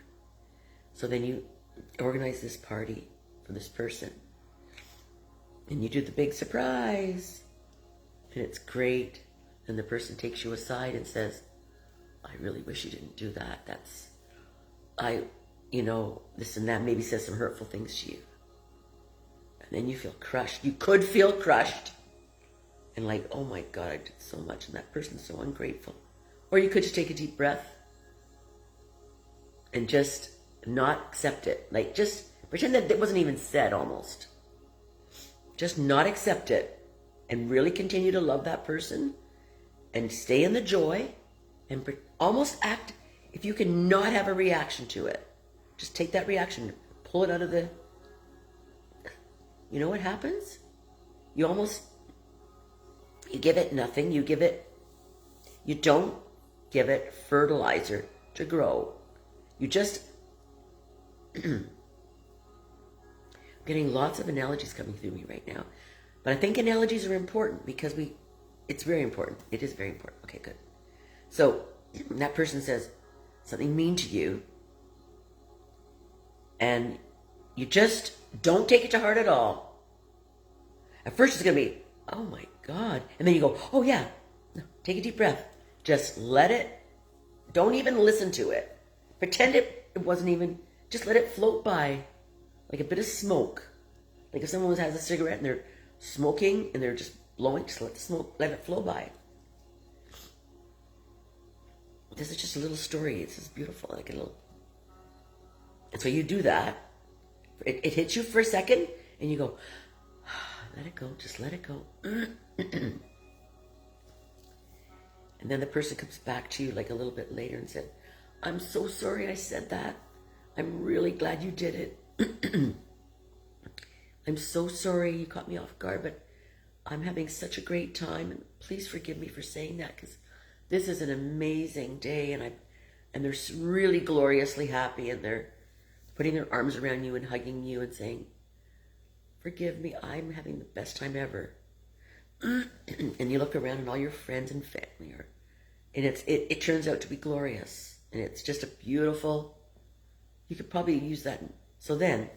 So then you organize this party for this person, and you do the big surprise, and it's great. And the person takes you aside and says, I really wish you didn't do that. This and that, maybe says some hurtful things to you. And then you feel crushed. You could feel crushed. And like, oh my God, I did so much. And that person's so ungrateful. Or you could just take a deep breath and just not accept it. Like, just pretend that it wasn't even said almost. Just not accept it and really continue to love that person and stay in the joy and almost act, if you can not have a reaction to it, just take that reaction, pull it out of the, you know what happens? You give it nothing. You don't give it fertilizer to grow. You just, I'm getting lots of analogies coming through me right now. But I think analogies are important because it's very important. It is very important. Okay, good. So that person says something mean to you, and you just don't take it to heart at all. At first it's going to be, oh my God. And then you go, oh yeah, no, take a deep breath. Just let it, don't even listen to it. Pretend it wasn't even, just let it float by like a bit of smoke. Like if someone has a cigarette and they're smoking and they're just blowing, just let the smoke, let it flow by. This is just a little story. It's just beautiful, like a little. And so you do that. It hits you for a second and you go, let it go, just let it go. And then the person comes back to you like a little bit later and said, I'm so sorry I said that. I'm really glad you did it. I'm so sorry you caught me off guard, but I'm having such a great time. And please forgive me for saying that because this is an amazing day. And they're really gloriously happy and they're putting their arms around you and hugging you and saying, forgive me, I'm having the best time ever. And you look around and all your friends and family are, and it turns out to be glorious. And it's just a beautiful, you could probably use that. So then,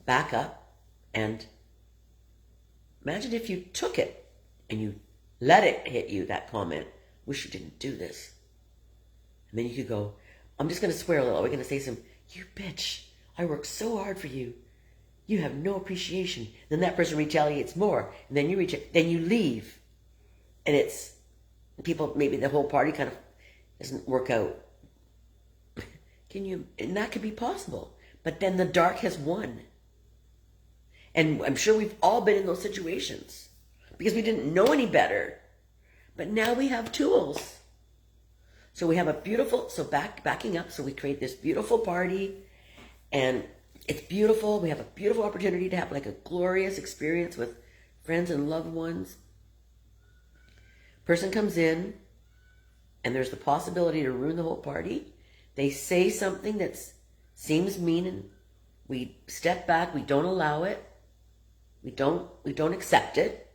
back up and imagine if you took it and you let it hit you, that comment, wish you didn't do this. And then you could go, I'm just going to swear a little. We're going to say some, you bitch, I worked so hard for you. You have no appreciation. Then that person retaliates more. And then then you leave. And it's, people, maybe the whole party kind of doesn't work out. And that could be possible. But then the dark has won. And I'm sure we've all been in those situations because we didn't know any better. But now we have tools. So we have a beautiful, so backing up, so we create this beautiful party and it's beautiful. We have a beautiful opportunity to have like a glorious experience with friends and loved ones. Person comes in and there's the possibility to ruin the whole party. They say something that seems mean and we step back. We don't allow it. We don't accept it.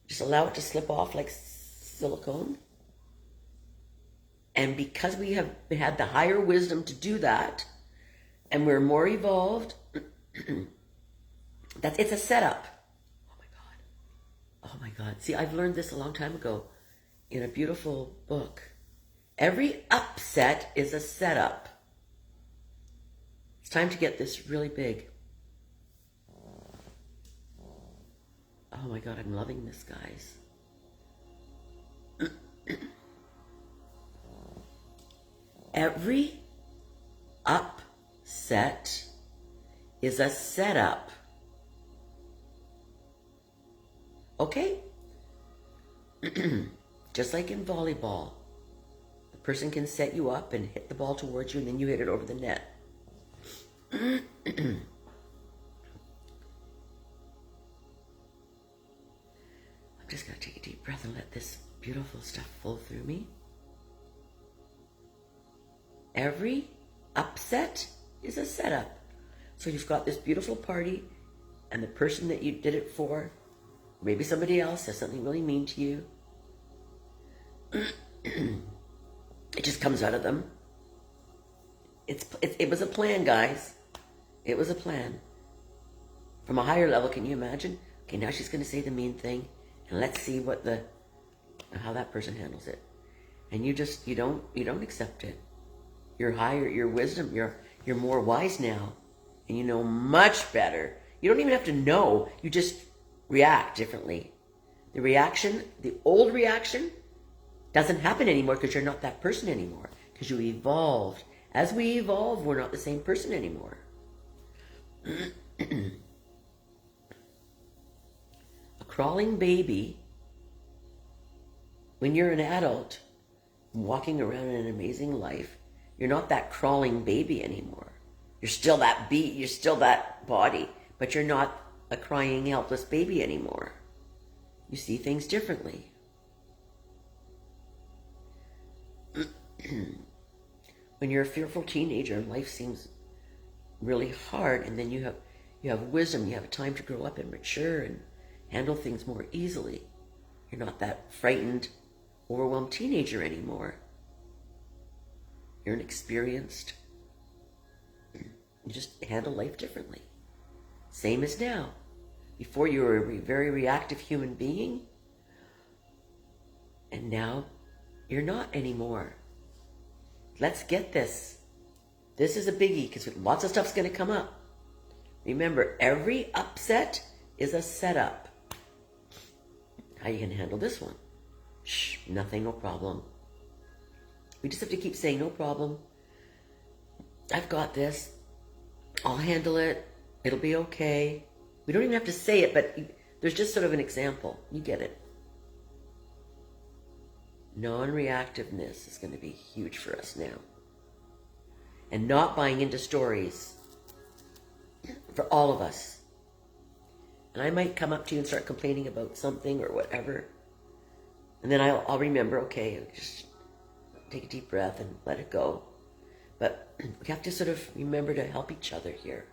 Just allow it to slip off like silicone. And because we have had the higher wisdom to do that, and we're more evolved, it's a setup. Oh my God. Oh my God. See, I've learned this a long time ago in a beautiful book. Every upset is a setup. It's time to get this really big. Oh my God, I'm loving this, guys. Every upset is a setup. Okay? Just like in volleyball, the person can set you up and hit the ball towards you and then you hit it over the net. I'm just going to take a deep breath and let this beautiful stuff flow through me. Every upset is a setup. So you've got this beautiful party and the person that you did it for, maybe somebody else says something really mean to you. It just comes out of them. It was a plan, guys. It was a plan. From a higher level, can you imagine? Okay, now she's going to say the mean thing, and let's see how that person handles it. And you don't accept it. You're higher, your wisdom, you're more wise now, and you know much better. You don't even have to know. You just react differently. The old reaction doesn't happen anymore because you're not that person anymore. Because you evolved. As we evolve, we're not the same person anymore. A crawling baby, when you're an adult, walking around in an amazing life, you're not that crawling baby anymore. You're still that you're still that body, but you're not a crying, helpless baby anymore. You see things differently. When you're a fearful teenager and life seems really hard, and then you have wisdom, you have time to grow up and mature and handle things more easily. You're not that frightened, overwhelmed teenager anymore. You're an experienced. You just handle life differently. Same as now. Before you were a very reactive human being, and now you're not anymore. Let's get this. This is a biggie because lots of stuff's going to come up. Remember, every upset is a setup. How are you going to handle this one? Shh, nothing, no problem. We just have to keep saying, no problem. I've got this. I'll handle it. It'll be okay. We don't even have to say it, but there's just sort of an example. You get it. Non-reactiveness is going to be huge for us now. And not buying into stories for all of us. And I might come up to you and start complaining about something or whatever. And then I'll remember, okay, just take a deep breath and let it go. But we have to sort of remember to help each other here.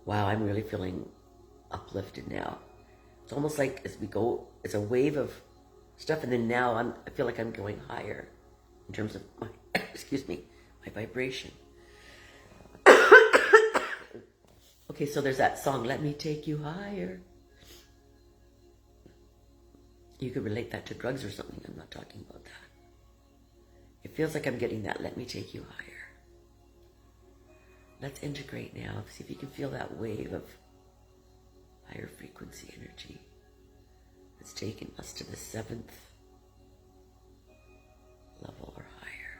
Wow, I'm really feeling uplifted now. It's almost like as we go, it's a wave of stuff, and then now I feel like I'm going higher in terms of my, my vibration. Okay, so there's that song, Let Me Take You Higher. You could relate that to drugs or something. I'm not talking about that. It feels like I'm getting that, let me take you higher. Let's integrate now. See if you can feel that wave of higher frequency energy that's taken us to the 7th level or higher.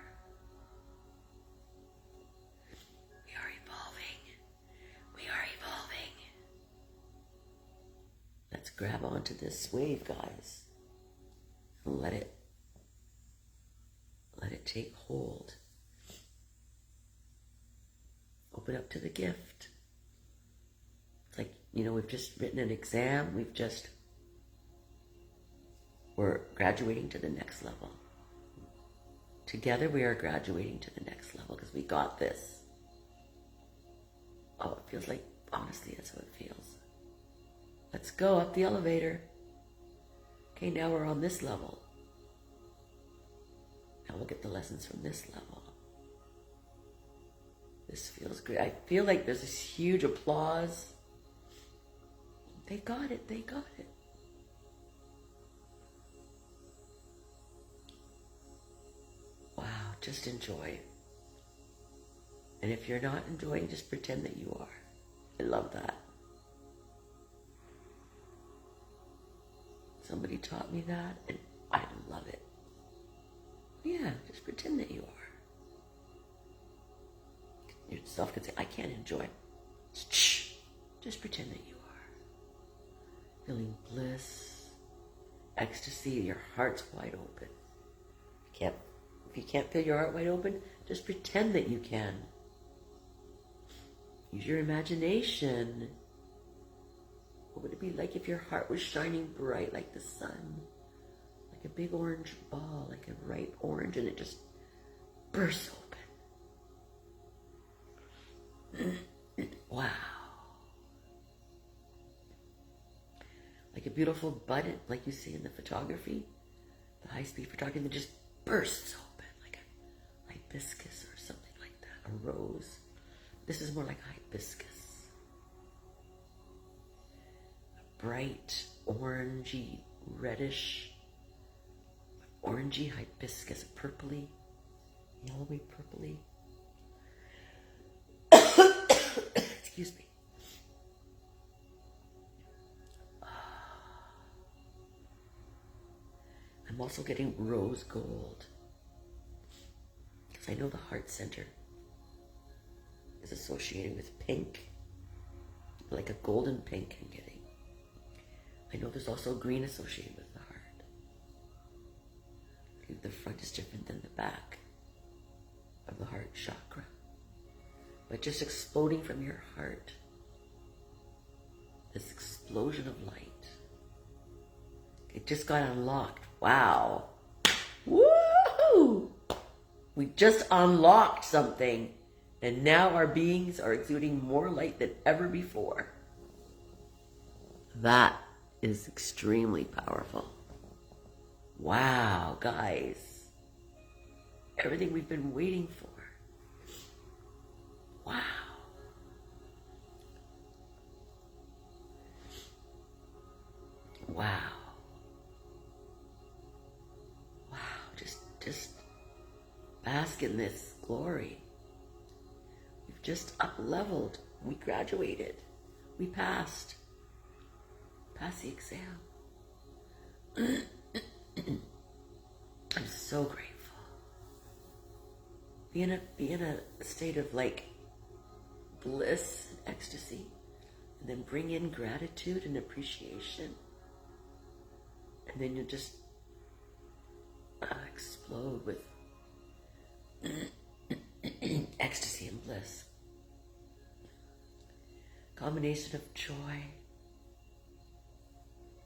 We are evolving. We are evolving. Let's grab onto this wave, guys, and let it take hold. Open up to the gift. It's like, we've just written an exam. We're graduating to the next level. Together we are graduating to the next level because we got this. Oh, it feels like, honestly, that's how it feels. Let's go up the elevator. Okay, now we're on this level. Now we'll get the lessons from this level. This feels great. I feel like there's this huge applause. They got it. They got it. Wow, just enjoy. And if you're not enjoying, just pretend that you are. I love that. Somebody taught me that, and I love it. Yeah, just pretend that you are. Yourself can say, I can't enjoy. Shh. Just pretend that you are. Feeling bliss, ecstasy, your heart's wide open. If you can't feel your heart wide open, just pretend that you can. Use your imagination. What would it be like if your heart was shining bright like the sun? Like a big orange ball, like a ripe orange, and it just bursts open. Wow. Like a beautiful bud, like you see in the photography, the high-speed photography, that just bursts open like a hibiscus or something like that, a rose. This is more like hibiscus. A bright, orangey, reddish, orangey hibiscus, purpley, yellowy purpley. Excuse me. I'm also getting rose gold, because I know the heart center is associated with pink, like a golden pink I'm getting. I know there's also green associated with the heart. The front is different than the back of the heart chakra. But just exploding from your heart, this explosion of light. It just got unlocked. Wow. Woo! We just unlocked something, and now our beings are exuding more light than ever before. That is extremely powerful. Wow, guys. Everything we've been waiting for. Wow. Wow. Wow. Just bask in this glory. We've just up-leveled. We graduated. We passed. Passed the exam. I'm so grateful. Be in a state of like bliss and ecstasy, and then bring in gratitude and appreciation, and then you just explode with ecstasy and bliss. Combination of joy,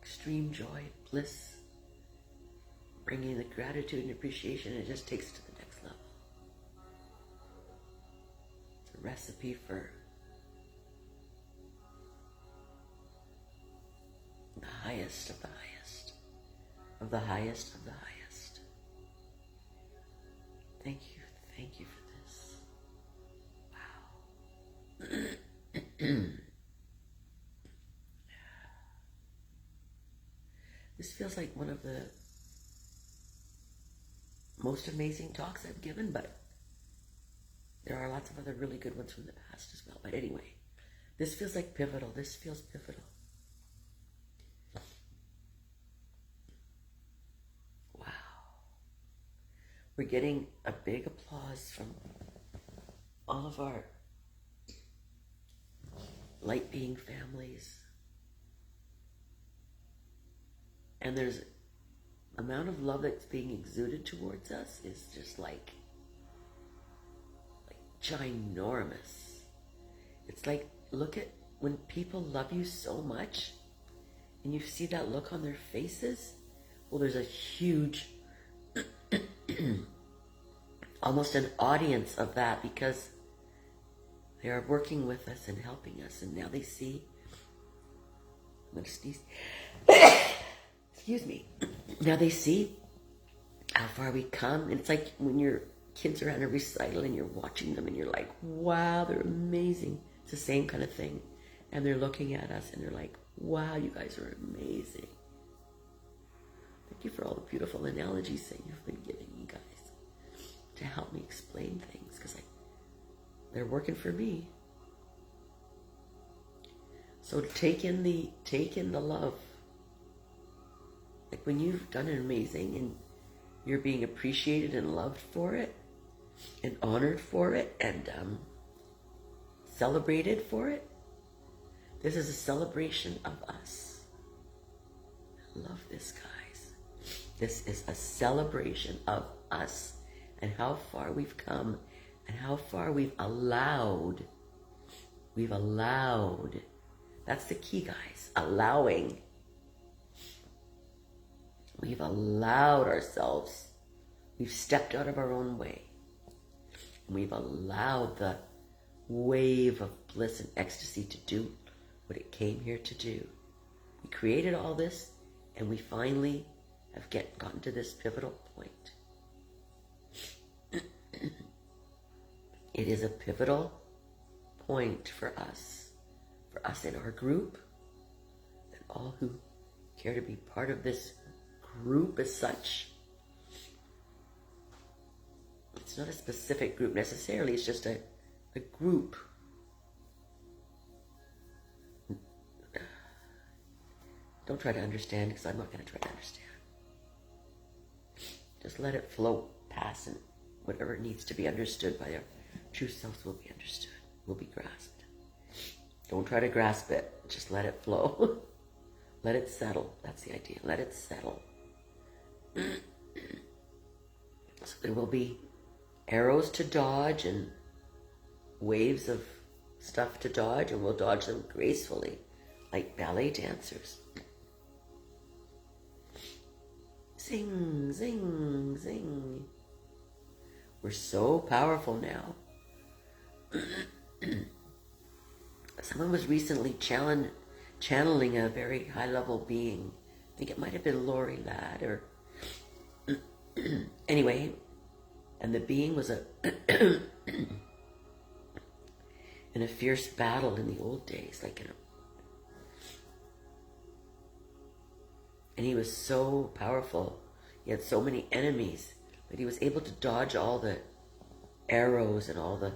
extreme joy, bliss, bringing the gratitude and appreciation, it just takes it to the next level. It's a recipe for the highest of the highest, of the highest of the highest. Thank you for this. Wow. This feels like one of the most amazing talks I've given, but there are lots of other really good ones from the past as well. But anyway, this feels like pivotal. This feels pivotal. Wow. We're getting a big applause from all of our light being families. And there's the amount of love that's being exuded towards us is just like ginormous. It's like, look at when people love you so much and you see that look on their faces. Well, there's a huge, almost an audience of that, because they are working with us and helping us, and now they see, I'm going to sneeze. Excuse me. Now they see how far we come. And it's like when your kids are at a recital and you're watching them and you're like, wow, they're amazing. It's the same kind of thing. And they're looking at us and they're like, wow, you guys are amazing. Thank you for all the beautiful analogies that you've been giving me, guys, to help me explain things, because they're working for me. So take in the love. Like when you've done an amazing and you're being appreciated and loved for it and honored for it and celebrated for it. This is a celebration of us. I love this, guys. This is a celebration of us and how far we've come and how far we've allowed. We've allowed. That's the key, guys. Allowing. We've allowed ourselves. We've stepped out of our own way. We've allowed the wave of bliss and ecstasy to do what it came here to do. We created all this, and we finally have gotten to this pivotal point. It is a pivotal point for us in our group, and all who care to be part of this group as such. It's not a specific group necessarily, it's just a group. Don't try to understand, because I'm not going to try to understand. Just let it flow past, and whatever needs to be understood by our true selves will be understood, will be grasped. Don't try to grasp it, just let it flow. Let it settle, that's the idea, let it settle. So there will be arrows to dodge and waves of stuff to dodge, and we'll dodge them gracefully, like ballet dancers. Zing, zing, zing. We're so powerful now. Someone was recently channeling a very high-level being. I think it might have been Lori Ladd, or anyway, and the being was in a fierce battle in the old days, and he was so powerful. He had so many enemies, but he was able to dodge all the arrows and all the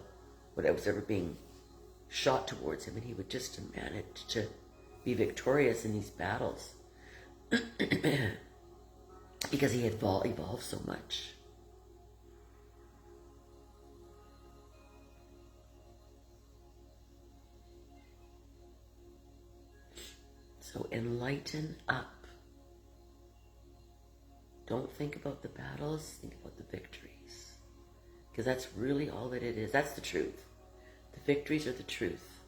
whatever was ever being shot towards him, and he would just manage to be victorious in these battles because he had evolved so much. So enlighten up. Don't think about the battles, think about the victories. Because that's really all that it is. That's the truth. The victories are the truth.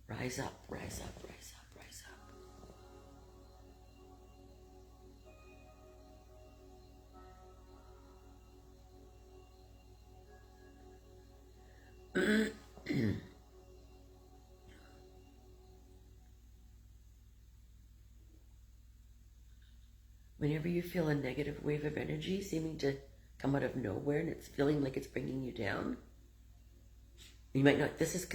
Rise up, rise up, rise up, rise up. Whenever you feel a negative wave of energy seeming to come out of nowhere and it's feeling like it's bringing you down, you might not, this is,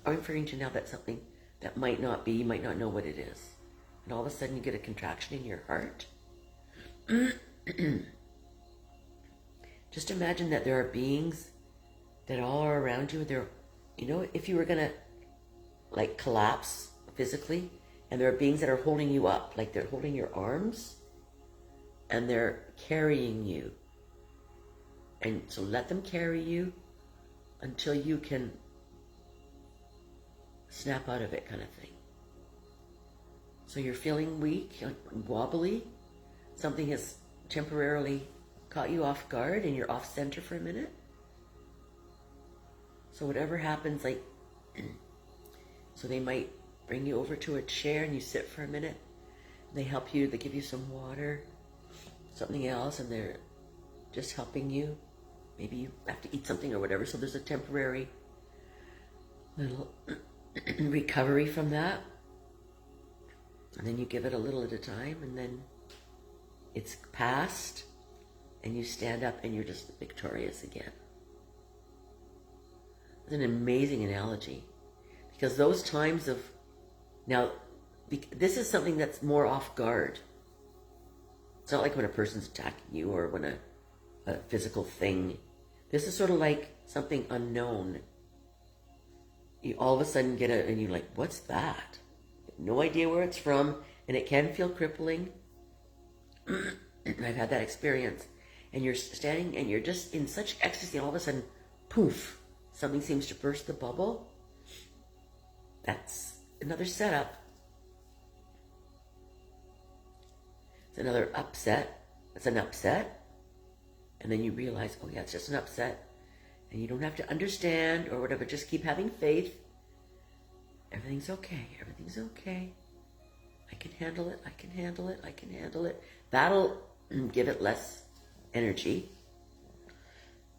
I'm referring to now, that's something that might not be, you might not know what it is. And all of a sudden you get a contraction in your heart. Just imagine that there are beings that all are around you. They're, if you were going to like collapse physically, and there are beings that are holding you up, like they're holding your arms, and they're carrying you. And so let them carry you until you can snap out of it, kind of thing. So you're feeling weak, wobbly, something has temporarily caught you off guard and you're off center for a minute. So whatever happens, so they might bring you over to a chair and you sit for a minute. They help you, they give you some water, something else, and they're just helping you. Maybe you have to eat something or whatever, so there's a temporary little recovery from that. And then you give it a little at a time, and then it's past, and you stand up and you're just victorious again. It's an amazing analogy, because those times of, now, this is something that's more off guard. It's not like when a person's attacking you or when a physical thing. This is sort of like something unknown. You all of a sudden get and you're like, what's that? No idea where it's from, and it can feel crippling. I've had that experience. And you're standing and you're just in such ecstasy, and all of a sudden, poof, something seems to burst the bubble. That's another setup. It's another upset. It's an upset. And then you realize, oh yeah, it's just an upset. And you don't have to understand or whatever. Just keep having faith. Everything's okay. Everything's okay. I can handle it. I can handle it. I can handle it. That'll give it less energy.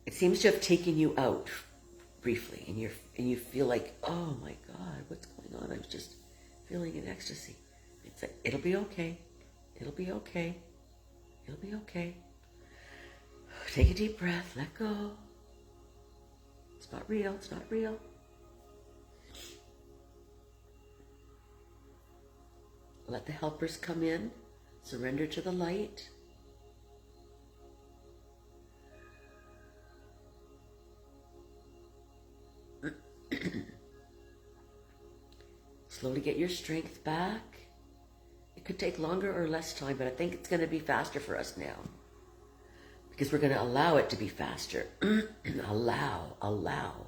It seems to have taken you out briefly, and you feel like, oh my God, what's going on? I'm just feeling in ecstasy. It's like, it'll be okay. It'll be okay. It'll be okay. Take a deep breath. Let go. It's not real. It's not real. Let the helpers come in. Surrender to the light. Slowly get your strength back. It could take longer or less time, but I think it's going to be faster for us now. Because we're going to allow it to be faster. Allow.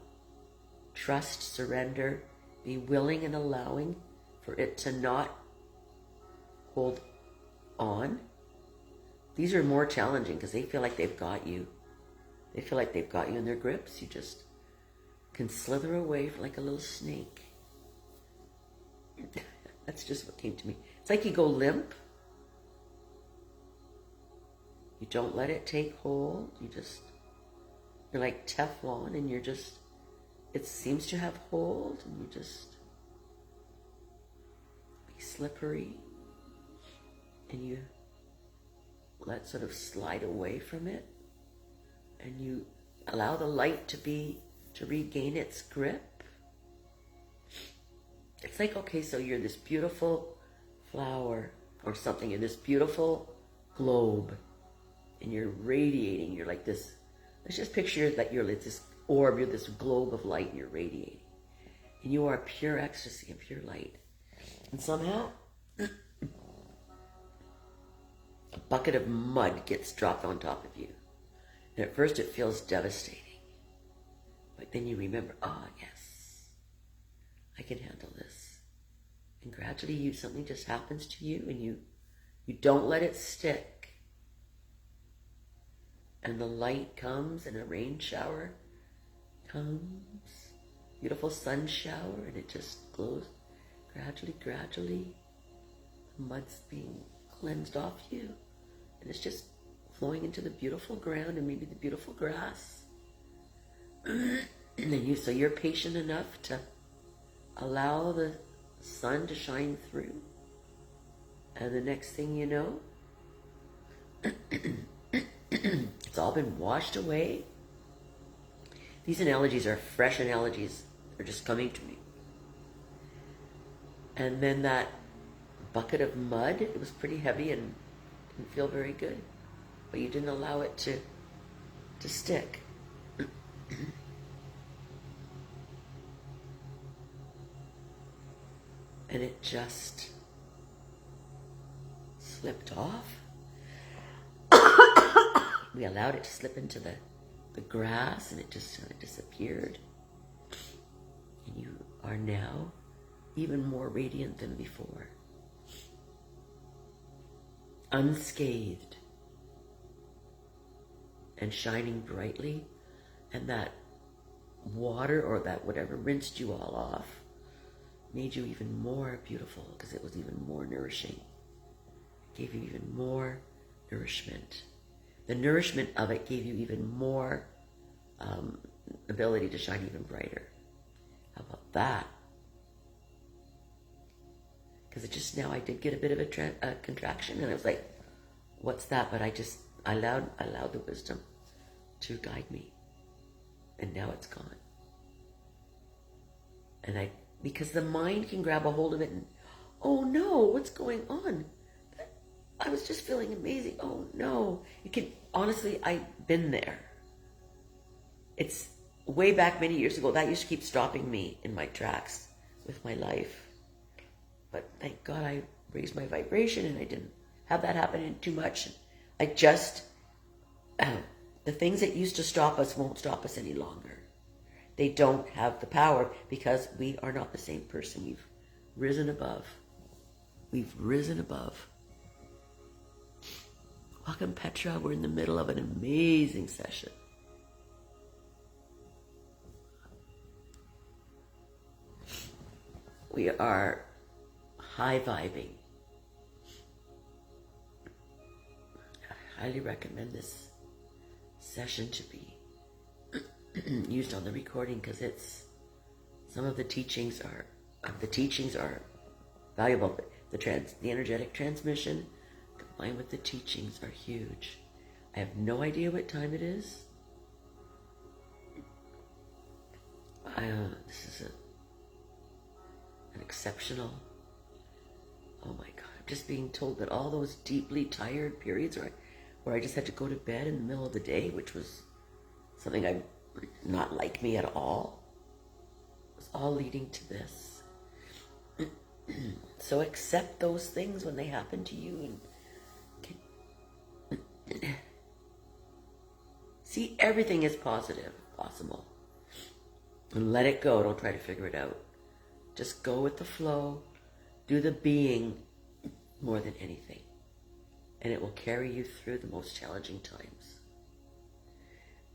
Trust, surrender, be willing and allowing for it to not hold on. These are more challenging because they feel like they've got you. They feel like they've got you in their grips. You just can slither away like a little snake. That's just what came to me. It's like you go limp. You don't let it take hold. You're like Teflon and it seems to have hold and you just be slippery and you let sort of slide away from it and you allow the light to regain its grip. It's like, okay, so you're this beautiful flower or something, you're this beautiful globe and you're radiating, you're like this, let's just picture that you're like this orb, you're this globe of light and you're radiating. And you are pure ecstasy and pure light. And somehow, a bucket of mud gets dropped on top of you. And at first it feels devastating. But then you remember, yes, I can handle this. And gradually something just happens to you and you don't let it stick. And the light comes and a rain shower comes, beautiful sun shower, and it just glows gradually. The mud's being cleansed off you, and it's just flowing into the beautiful ground and maybe the beautiful grass. And then so you're patient enough to allow the sun to shine through, and the next thing you know, it's all been washed away. These analogies are fresh analogies. They're just coming to me. And then that bucket of mud, it was pretty heavy and didn't feel very good. But you didn't allow it to stick. And it just slipped off. We allowed it to slip into the grass and it just kind of disappeared. And you are now even more radiant than before. Unscathed and shining brightly. And that water or that whatever rinsed you all off made you even more beautiful because it was even more nourishing. It gave you even more nourishment. The nourishment of it gave you even more ability to shine even brighter. How about that? Because I did get a bit of a contraction, and I was like, "What's that?" But I allowed the wisdom to guide me, and now it's gone. And because the mind can grab a hold of it, and oh no, what's going on? I was just feeling amazing. Oh no. Honestly, I've been there. It's way back many years ago. That used to keep stopping me in my tracks with my life. But thank God I raised my vibration and I didn't have that happen too much. The things that used to stop us won't stop us any longer. They don't have the power because we are not the same person. We've risen above. Welcome, Petra. We're in the middle of an amazing session. We are high vibing. I highly recommend this session to be used on the recording because some of the teachings are valuable. The energetic transmission combined with the teachings are huge. I have no idea what time it is. This is an exceptional. Oh my God, just being told that all those deeply tired periods where I just had to go to bed in the middle of the day, which was something I not like me at all, was all leading to this. So accept those things when they happen to you and see everything as positive possible. And let it go. Don't try to figure it out. Just go with the flow. Do the being more than anything. And it will carry you through the most challenging times.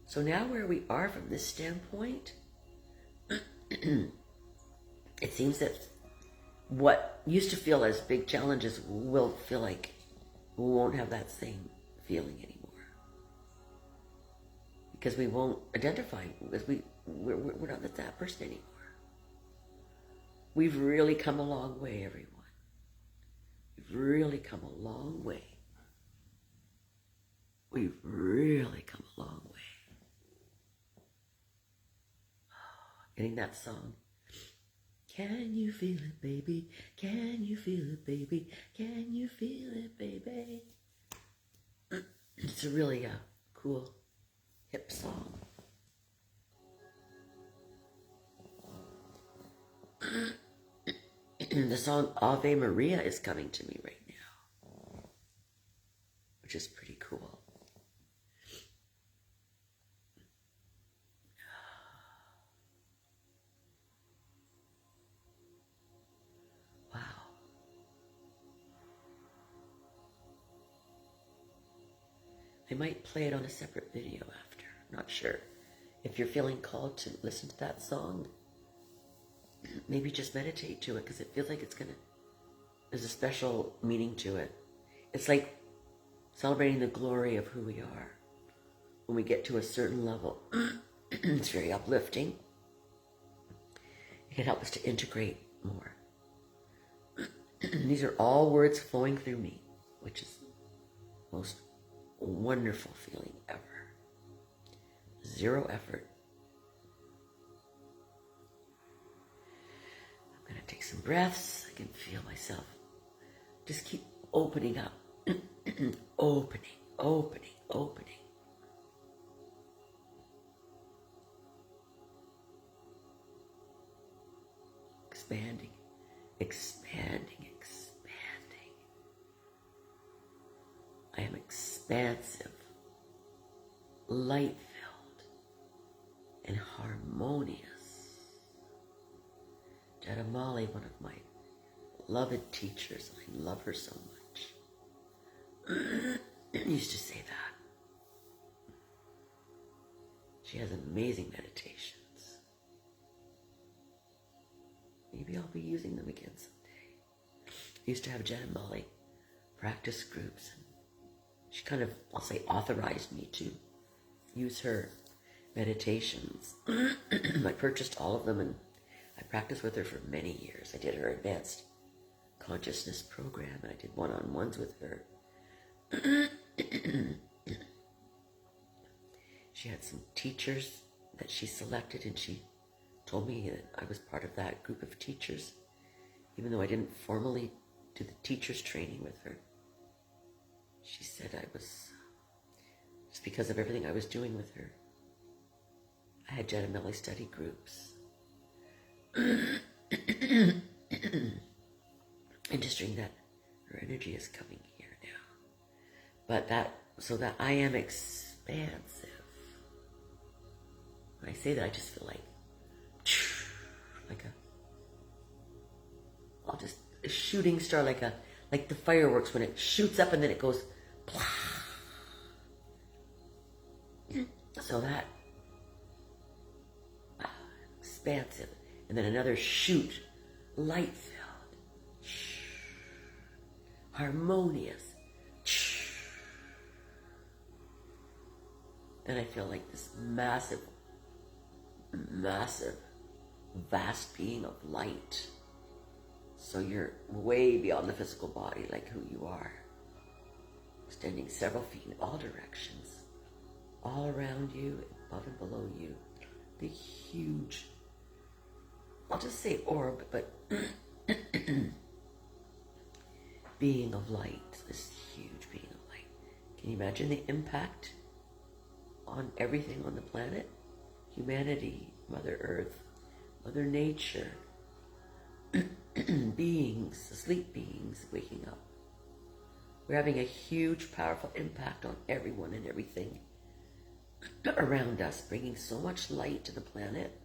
So now where we are from this standpoint, it seems that what used to feel as big challenges will feel like we won't have that same feeling anymore. Because we won't identify, because we're not that person anymore. We've really come a long way, everyone. We've really come a long way. We've really come a long way. Getting that song. Can you feel it, baby? Can you feel it, baby? Can you feel it, baby? It's a really cool, hip song. The song Ave Maria is coming to me right now, which is pretty cool. Wow. I might play it on a separate video after. Not sure. If you're feeling called to listen to that song, maybe just meditate to it, because it feels like there's a special meaning to it. It's like celebrating the glory of who we are when we get to a certain level. It's very uplifting. It can help us to integrate more. These are all words flowing through me, which is the most wonderful feeling ever. Zero effort. I'm going to take some breaths. I can feel myself. Just keep opening up. Opening, opening, opening. Expanding, expanding, expanding. I am expansive, light-filled, and harmonious. Jadamali, one of my beloved teachers, I love her so much, used to say that. She has amazing meditations. Maybe I'll be using them again someday. I used to have Jadamali practice groups. And she kind of, I'll say, authorized me to use her meditations. I purchased all of them and I practiced with her for many years. I did her advanced consciousness program and I did one-on-ones with her. She had some teachers that she selected and she told me that I was part of that group of teachers, even though I didn't formally do the teacher's training with her. She said I was, just because of everything I was doing with her. I had Jadamali study groups. And just during that, her energy is coming here now. But so that I am expansive. When I say that, I just feel like a shooting star, like the fireworks when it shoots up and then it goes, blah. So that expansive, and then another shoot, light-filled, harmonious, and I feel like this massive, vast being of light. So you're way beyond the physical body, like who you are. Extending several feet in all directions. All around you, above and below you. The huge, I'll just say orb, but being of light, this huge being of light. Can you imagine the impact on everything on the planet? Humanity, Mother Earth, Mother Nature, beings, asleep beings waking up. We're having a huge, powerful impact on everyone and everything around us, bringing so much light to the planet.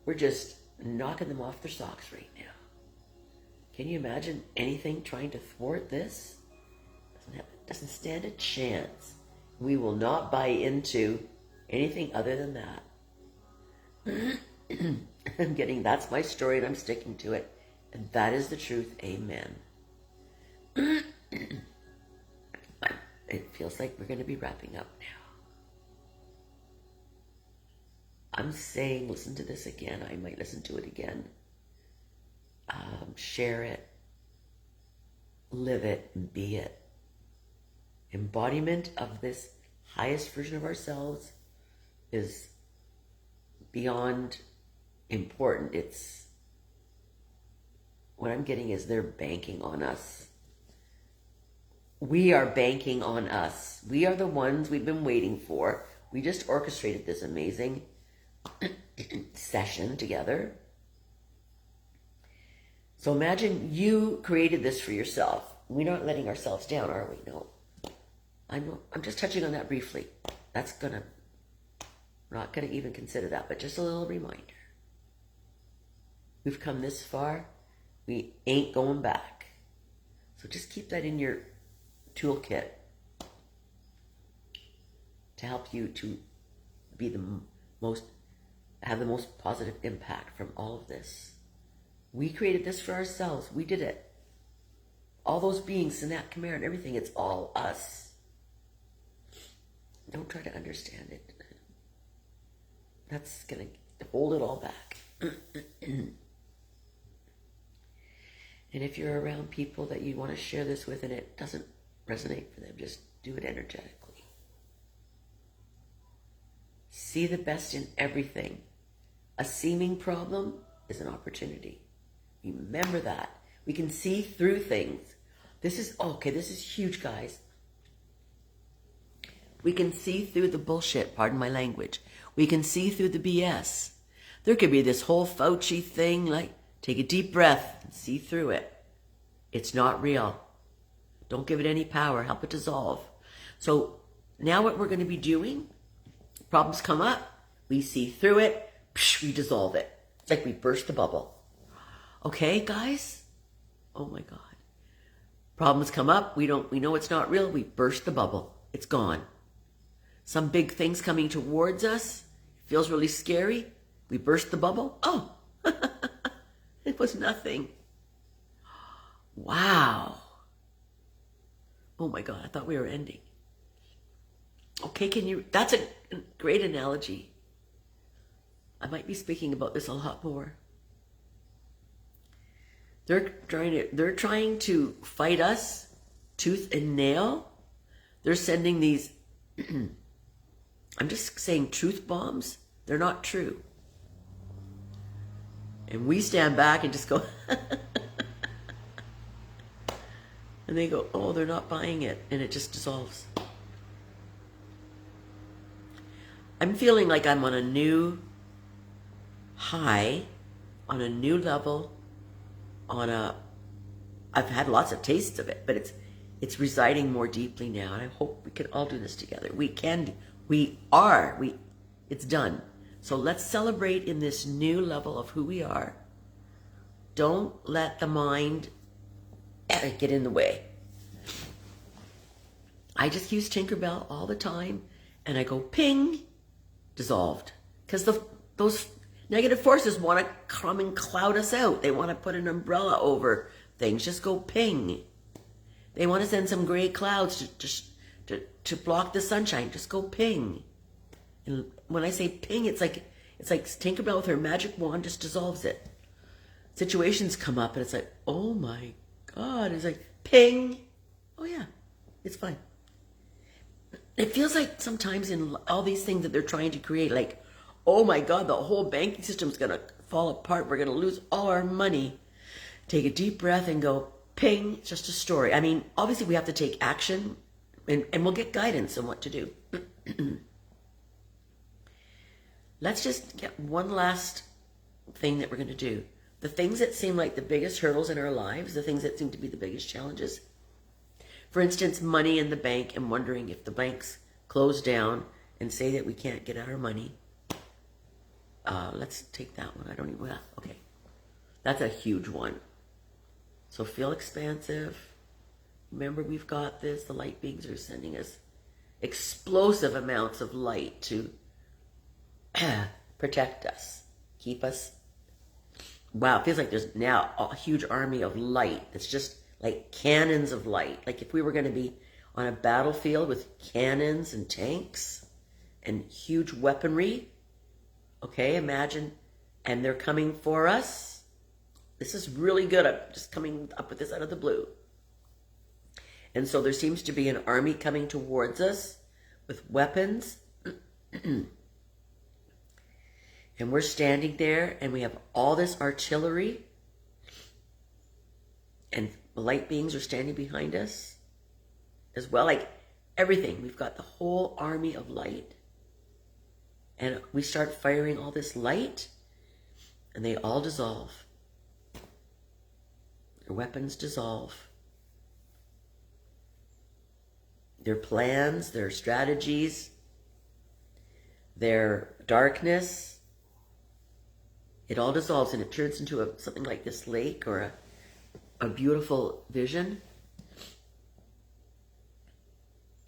We're just knocking them off their socks right now. Can you imagine anything trying to thwart this? Doesn't stand a chance. We will not buy into anything other than that. That's my story and I'm sticking to it. And that is the truth. Amen. It feels like we're going to be wrapping up now. I'm saying, listen to this again. I might listen to it again. Share it. Live it and be it. Embodiment of this highest version of ourselves is beyond important. It's what I'm getting is they're banking on us. We are banking on us. We are the ones we've been waiting for. We just orchestrated this amazing session together. So imagine you created this for yourself. We're not letting ourselves down, are we? No. I'm just touching on that briefly. We're not gonna even consider that, but just a little reminder. We've come this far. We ain't going back. So just keep that in your toolkit to help you to be have the most positive impact from all of this. We created this for ourselves. We did it. All those beings, Sanat, Khmer, and everything, it's all us. Don't try to understand it. That's going to hold it all back. And if you're around people that you want to share this with and it doesn't resonate for them, just do it energetically. See the best in everything. A seeming problem is an opportunity. Remember that. We can see through things. This is huge, guys. We can see through the bullshit, pardon my language. We can see through the BS. There could be this whole Fauci thing, like, take a deep breath and see through it. It's not real. Don't give it any power. Help it dissolve. So now what we're going to be doing, problems come up, we see through it, we dissolve it. It's like we burst the bubble. Okay, guys? Oh my God. Problems come up, we know it's not real, we burst the bubble. It's gone. Some big things coming towards us, feels really scary, we burst the bubble. Oh, it was nothing. Wow. Oh my God, I thought we were ending. Okay, that's a great analogy. I might be speaking about this a lot more. They're trying to fight us tooth and nail. They're sending these, I'm just saying truth bombs. They're not true. And we stand back and just go, and they go, oh, they're not buying it. And it just dissolves. I'm feeling like I'm on a new high, on a new level, I've had lots of tastes of it, but it's residing more deeply now, and I hope we can all do this together. It's done. So let's celebrate in this new level of who we are. Don't let the mind get in the way. I just use Tinkerbell all the time, and I go ping, dissolved. Because those negative forces want to come and cloud us out. They want to put an umbrella over things. Just go ping. They want to send some gray clouds to block the sunshine. Just go ping. And when I say ping, it's like Tinkerbell with her magic wand just dissolves it. Situations come up and it's like, oh my God. It's like ping. Oh yeah, it's fine. It feels like sometimes in all these things that they're trying to create, like, oh my God, the whole banking system's going to fall apart. We're going to lose all our money. Take a deep breath and go, ping, it's just a story. I mean, obviously we have to take action and we'll get guidance on what to do. Let's just get one last thing that we're going to do. The things that seem like the biggest hurdles in our lives, the things that seem to be the biggest challenges. For instance, money in the bank and wondering if the banks close down and say that we can't get our money. Let's take that one. I don't even, okay. That's a huge one. So feel expansive. Remember, we've got this. The light beings are sending us explosive amounts of light to protect us, keep us. Wow, it feels like there's now a huge army of light. It's just like cannons of light. Like if we were going to be on a battlefield with cannons and tanks and huge weaponry. Okay, imagine. And they're coming for us. This is really good. I'm just coming up with this out of the blue. And so there seems to be an army coming towards us with weapons. And we're standing there and we have all this artillery. And the light beings are standing behind us as well. Like everything. We've got the whole army of light. And we start firing all this light. And they all dissolve. Their weapons dissolve. Their plans, their strategies, their darkness, it all dissolves and it turns into something like this lake or a beautiful vision.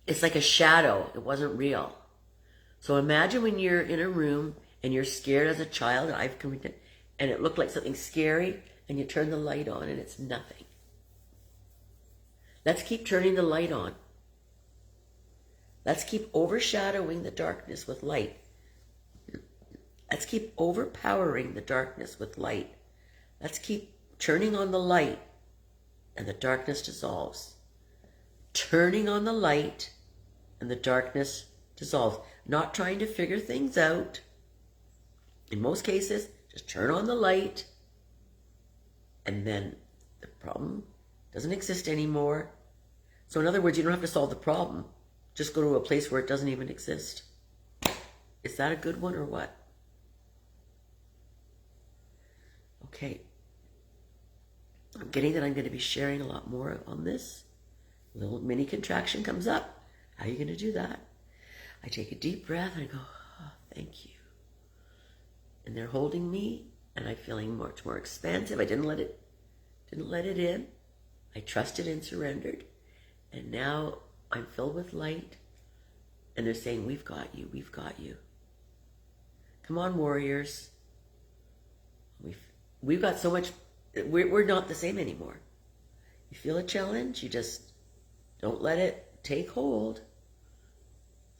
It's like a shadow. It wasn't real. So imagine when you're in a room and you're scared as a child, and it looked like something scary, and you turn the light on and it's nothing. Let's keep turning the light on. Let's keep overshadowing the darkness with light. Let's keep overpowering the darkness with light. Let's keep turning on the light and the darkness dissolves. Turning on the light and the darkness dissolves. Not trying to figure things out. In most cases, just turn on the light and then the problem doesn't exist anymore. So in other words, you don't have to solve the problem. Just go to a place where it doesn't even exist. Is that a good one or what? Okay. I'm getting that I'm going to be sharing a lot more on this. A little mini contraction comes up. How are you going to do that? I take a deep breath and I go, oh, thank you. And they're holding me and I'm feeling much more expansive. I didn't let it in. I trusted and surrendered. And now I'm filled with light, and they're saying, we've got you, we've got you. Come on, warriors. We've got so much, we're not the same anymore. You feel a challenge, you just don't let it take hold.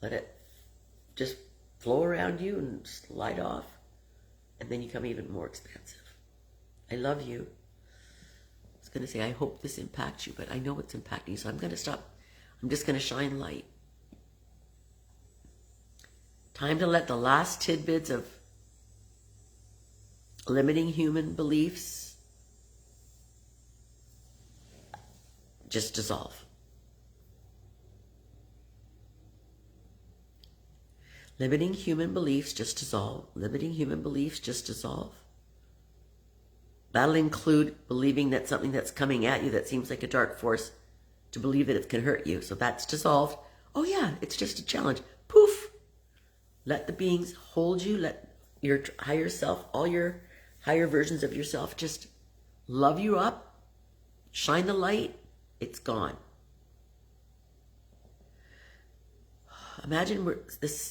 Let it just flow around you and slide off, and then you become even more expansive. I love you. I was going to say, I hope this impacts you, but I know it's impacting you, so I'm going to stop. I'm just going to shine light. Time to let the last tidbits of limiting human beliefs just dissolve. Limiting human beliefs just dissolve. Limiting human beliefs just dissolve. That'll include believing that something that's coming at you that seems like a dark force, to believe that it can hurt you. So that's dissolved. Oh yeah, it's just a challenge. Poof. Let the beings hold you. Let your higher self, all your higher versions of yourself, just love you up. Shine the light. It's gone. Imagine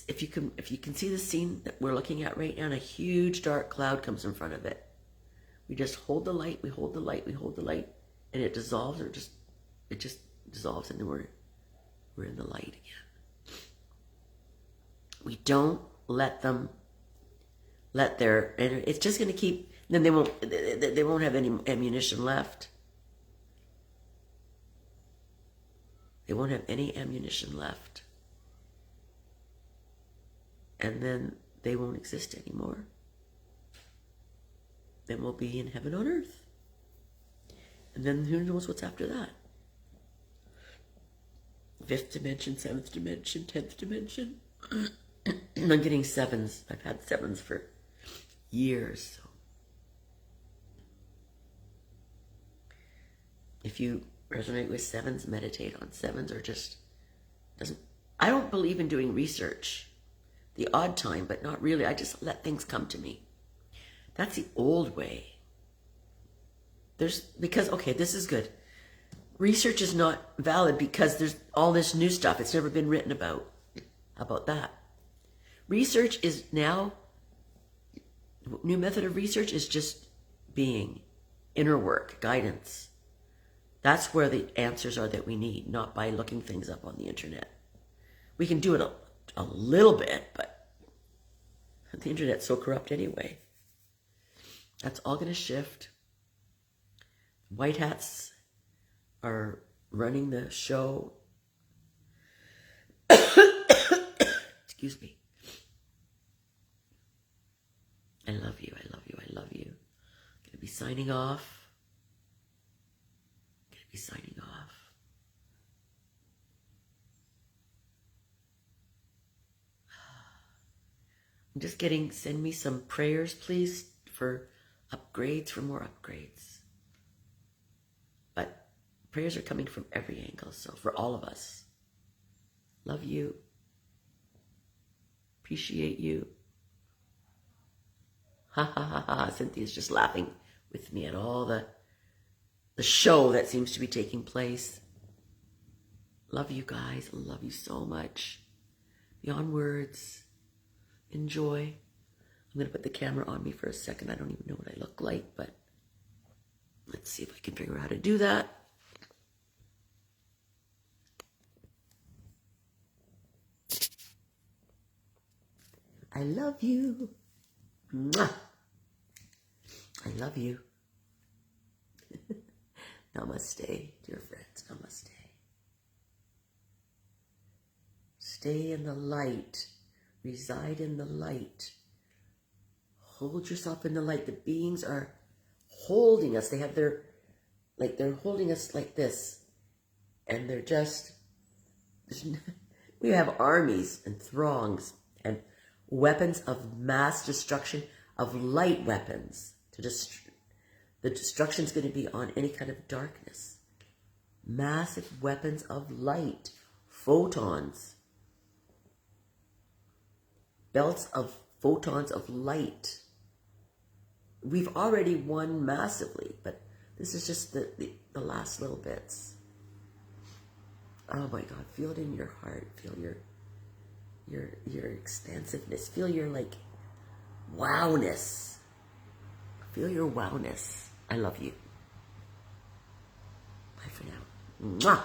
if you can see the scene that we're looking at right now, and a huge dark cloud comes in front of it. We just hold the light, we hold the light, we hold the light, and it dissolves, or it just dissolves, and then we're in the light again. We don't let them let their, and it's just going to keep. Then they won't have any ammunition left. They won't have any ammunition left, and then they won't exist anymore. Then we'll be in heaven on earth. And then who knows what's after that? 5th dimension, 7th dimension, 10th dimension. I'm getting 7s. I've had 7s for years. So if you resonate with 7s, meditate on 7s, or just doesn't. I don't believe in doing research. The odd time, but not really. I just let things come to me. That's the old way. Because, okay, this is good. Research is not valid because there's all this new stuff. It's never been written about. How about that? Research is now, new method of research is just being, inner work, guidance. That's where the answers are that we need, not by looking things up on the internet. We can do it a little bit, but the internet's so corrupt anyway. That's all going to shift. White hats are running the show. Excuse me. I love you, I love you, I love you. I'm going to be signing off. I'm just send me some prayers, please, for upgrades, for more upgrades. But prayers are coming from every angle, so for all of us. Love you. Appreciate you. Ha ha ha ha. Cynthia's just laughing with me at all the show that seems to be taking place. Love you guys. Love you so much. Beyond words. Enjoy. I'm going to put the camera on me for a second. I don't even know what I look like, but let's see if I can figure out how to do that. I love you. Mwah. I love you. Namaste, dear friends. Namaste. Stay in the light. Reside in the light. Hold yourself in the light. The beings are holding us. They have they're holding us like this. And they're just, we have armies and throngs and weapons of mass destruction, of light weapons. The destruction is going to be on any kind of darkness. Massive weapons of light. Photons. Belts of photons of light. We've already won massively, but this is just the last little bits. Oh my God, feel it in your heart. Feel your expansiveness. Feel your wowness. Feel your wowness. I love you. Bye for now. Mwah.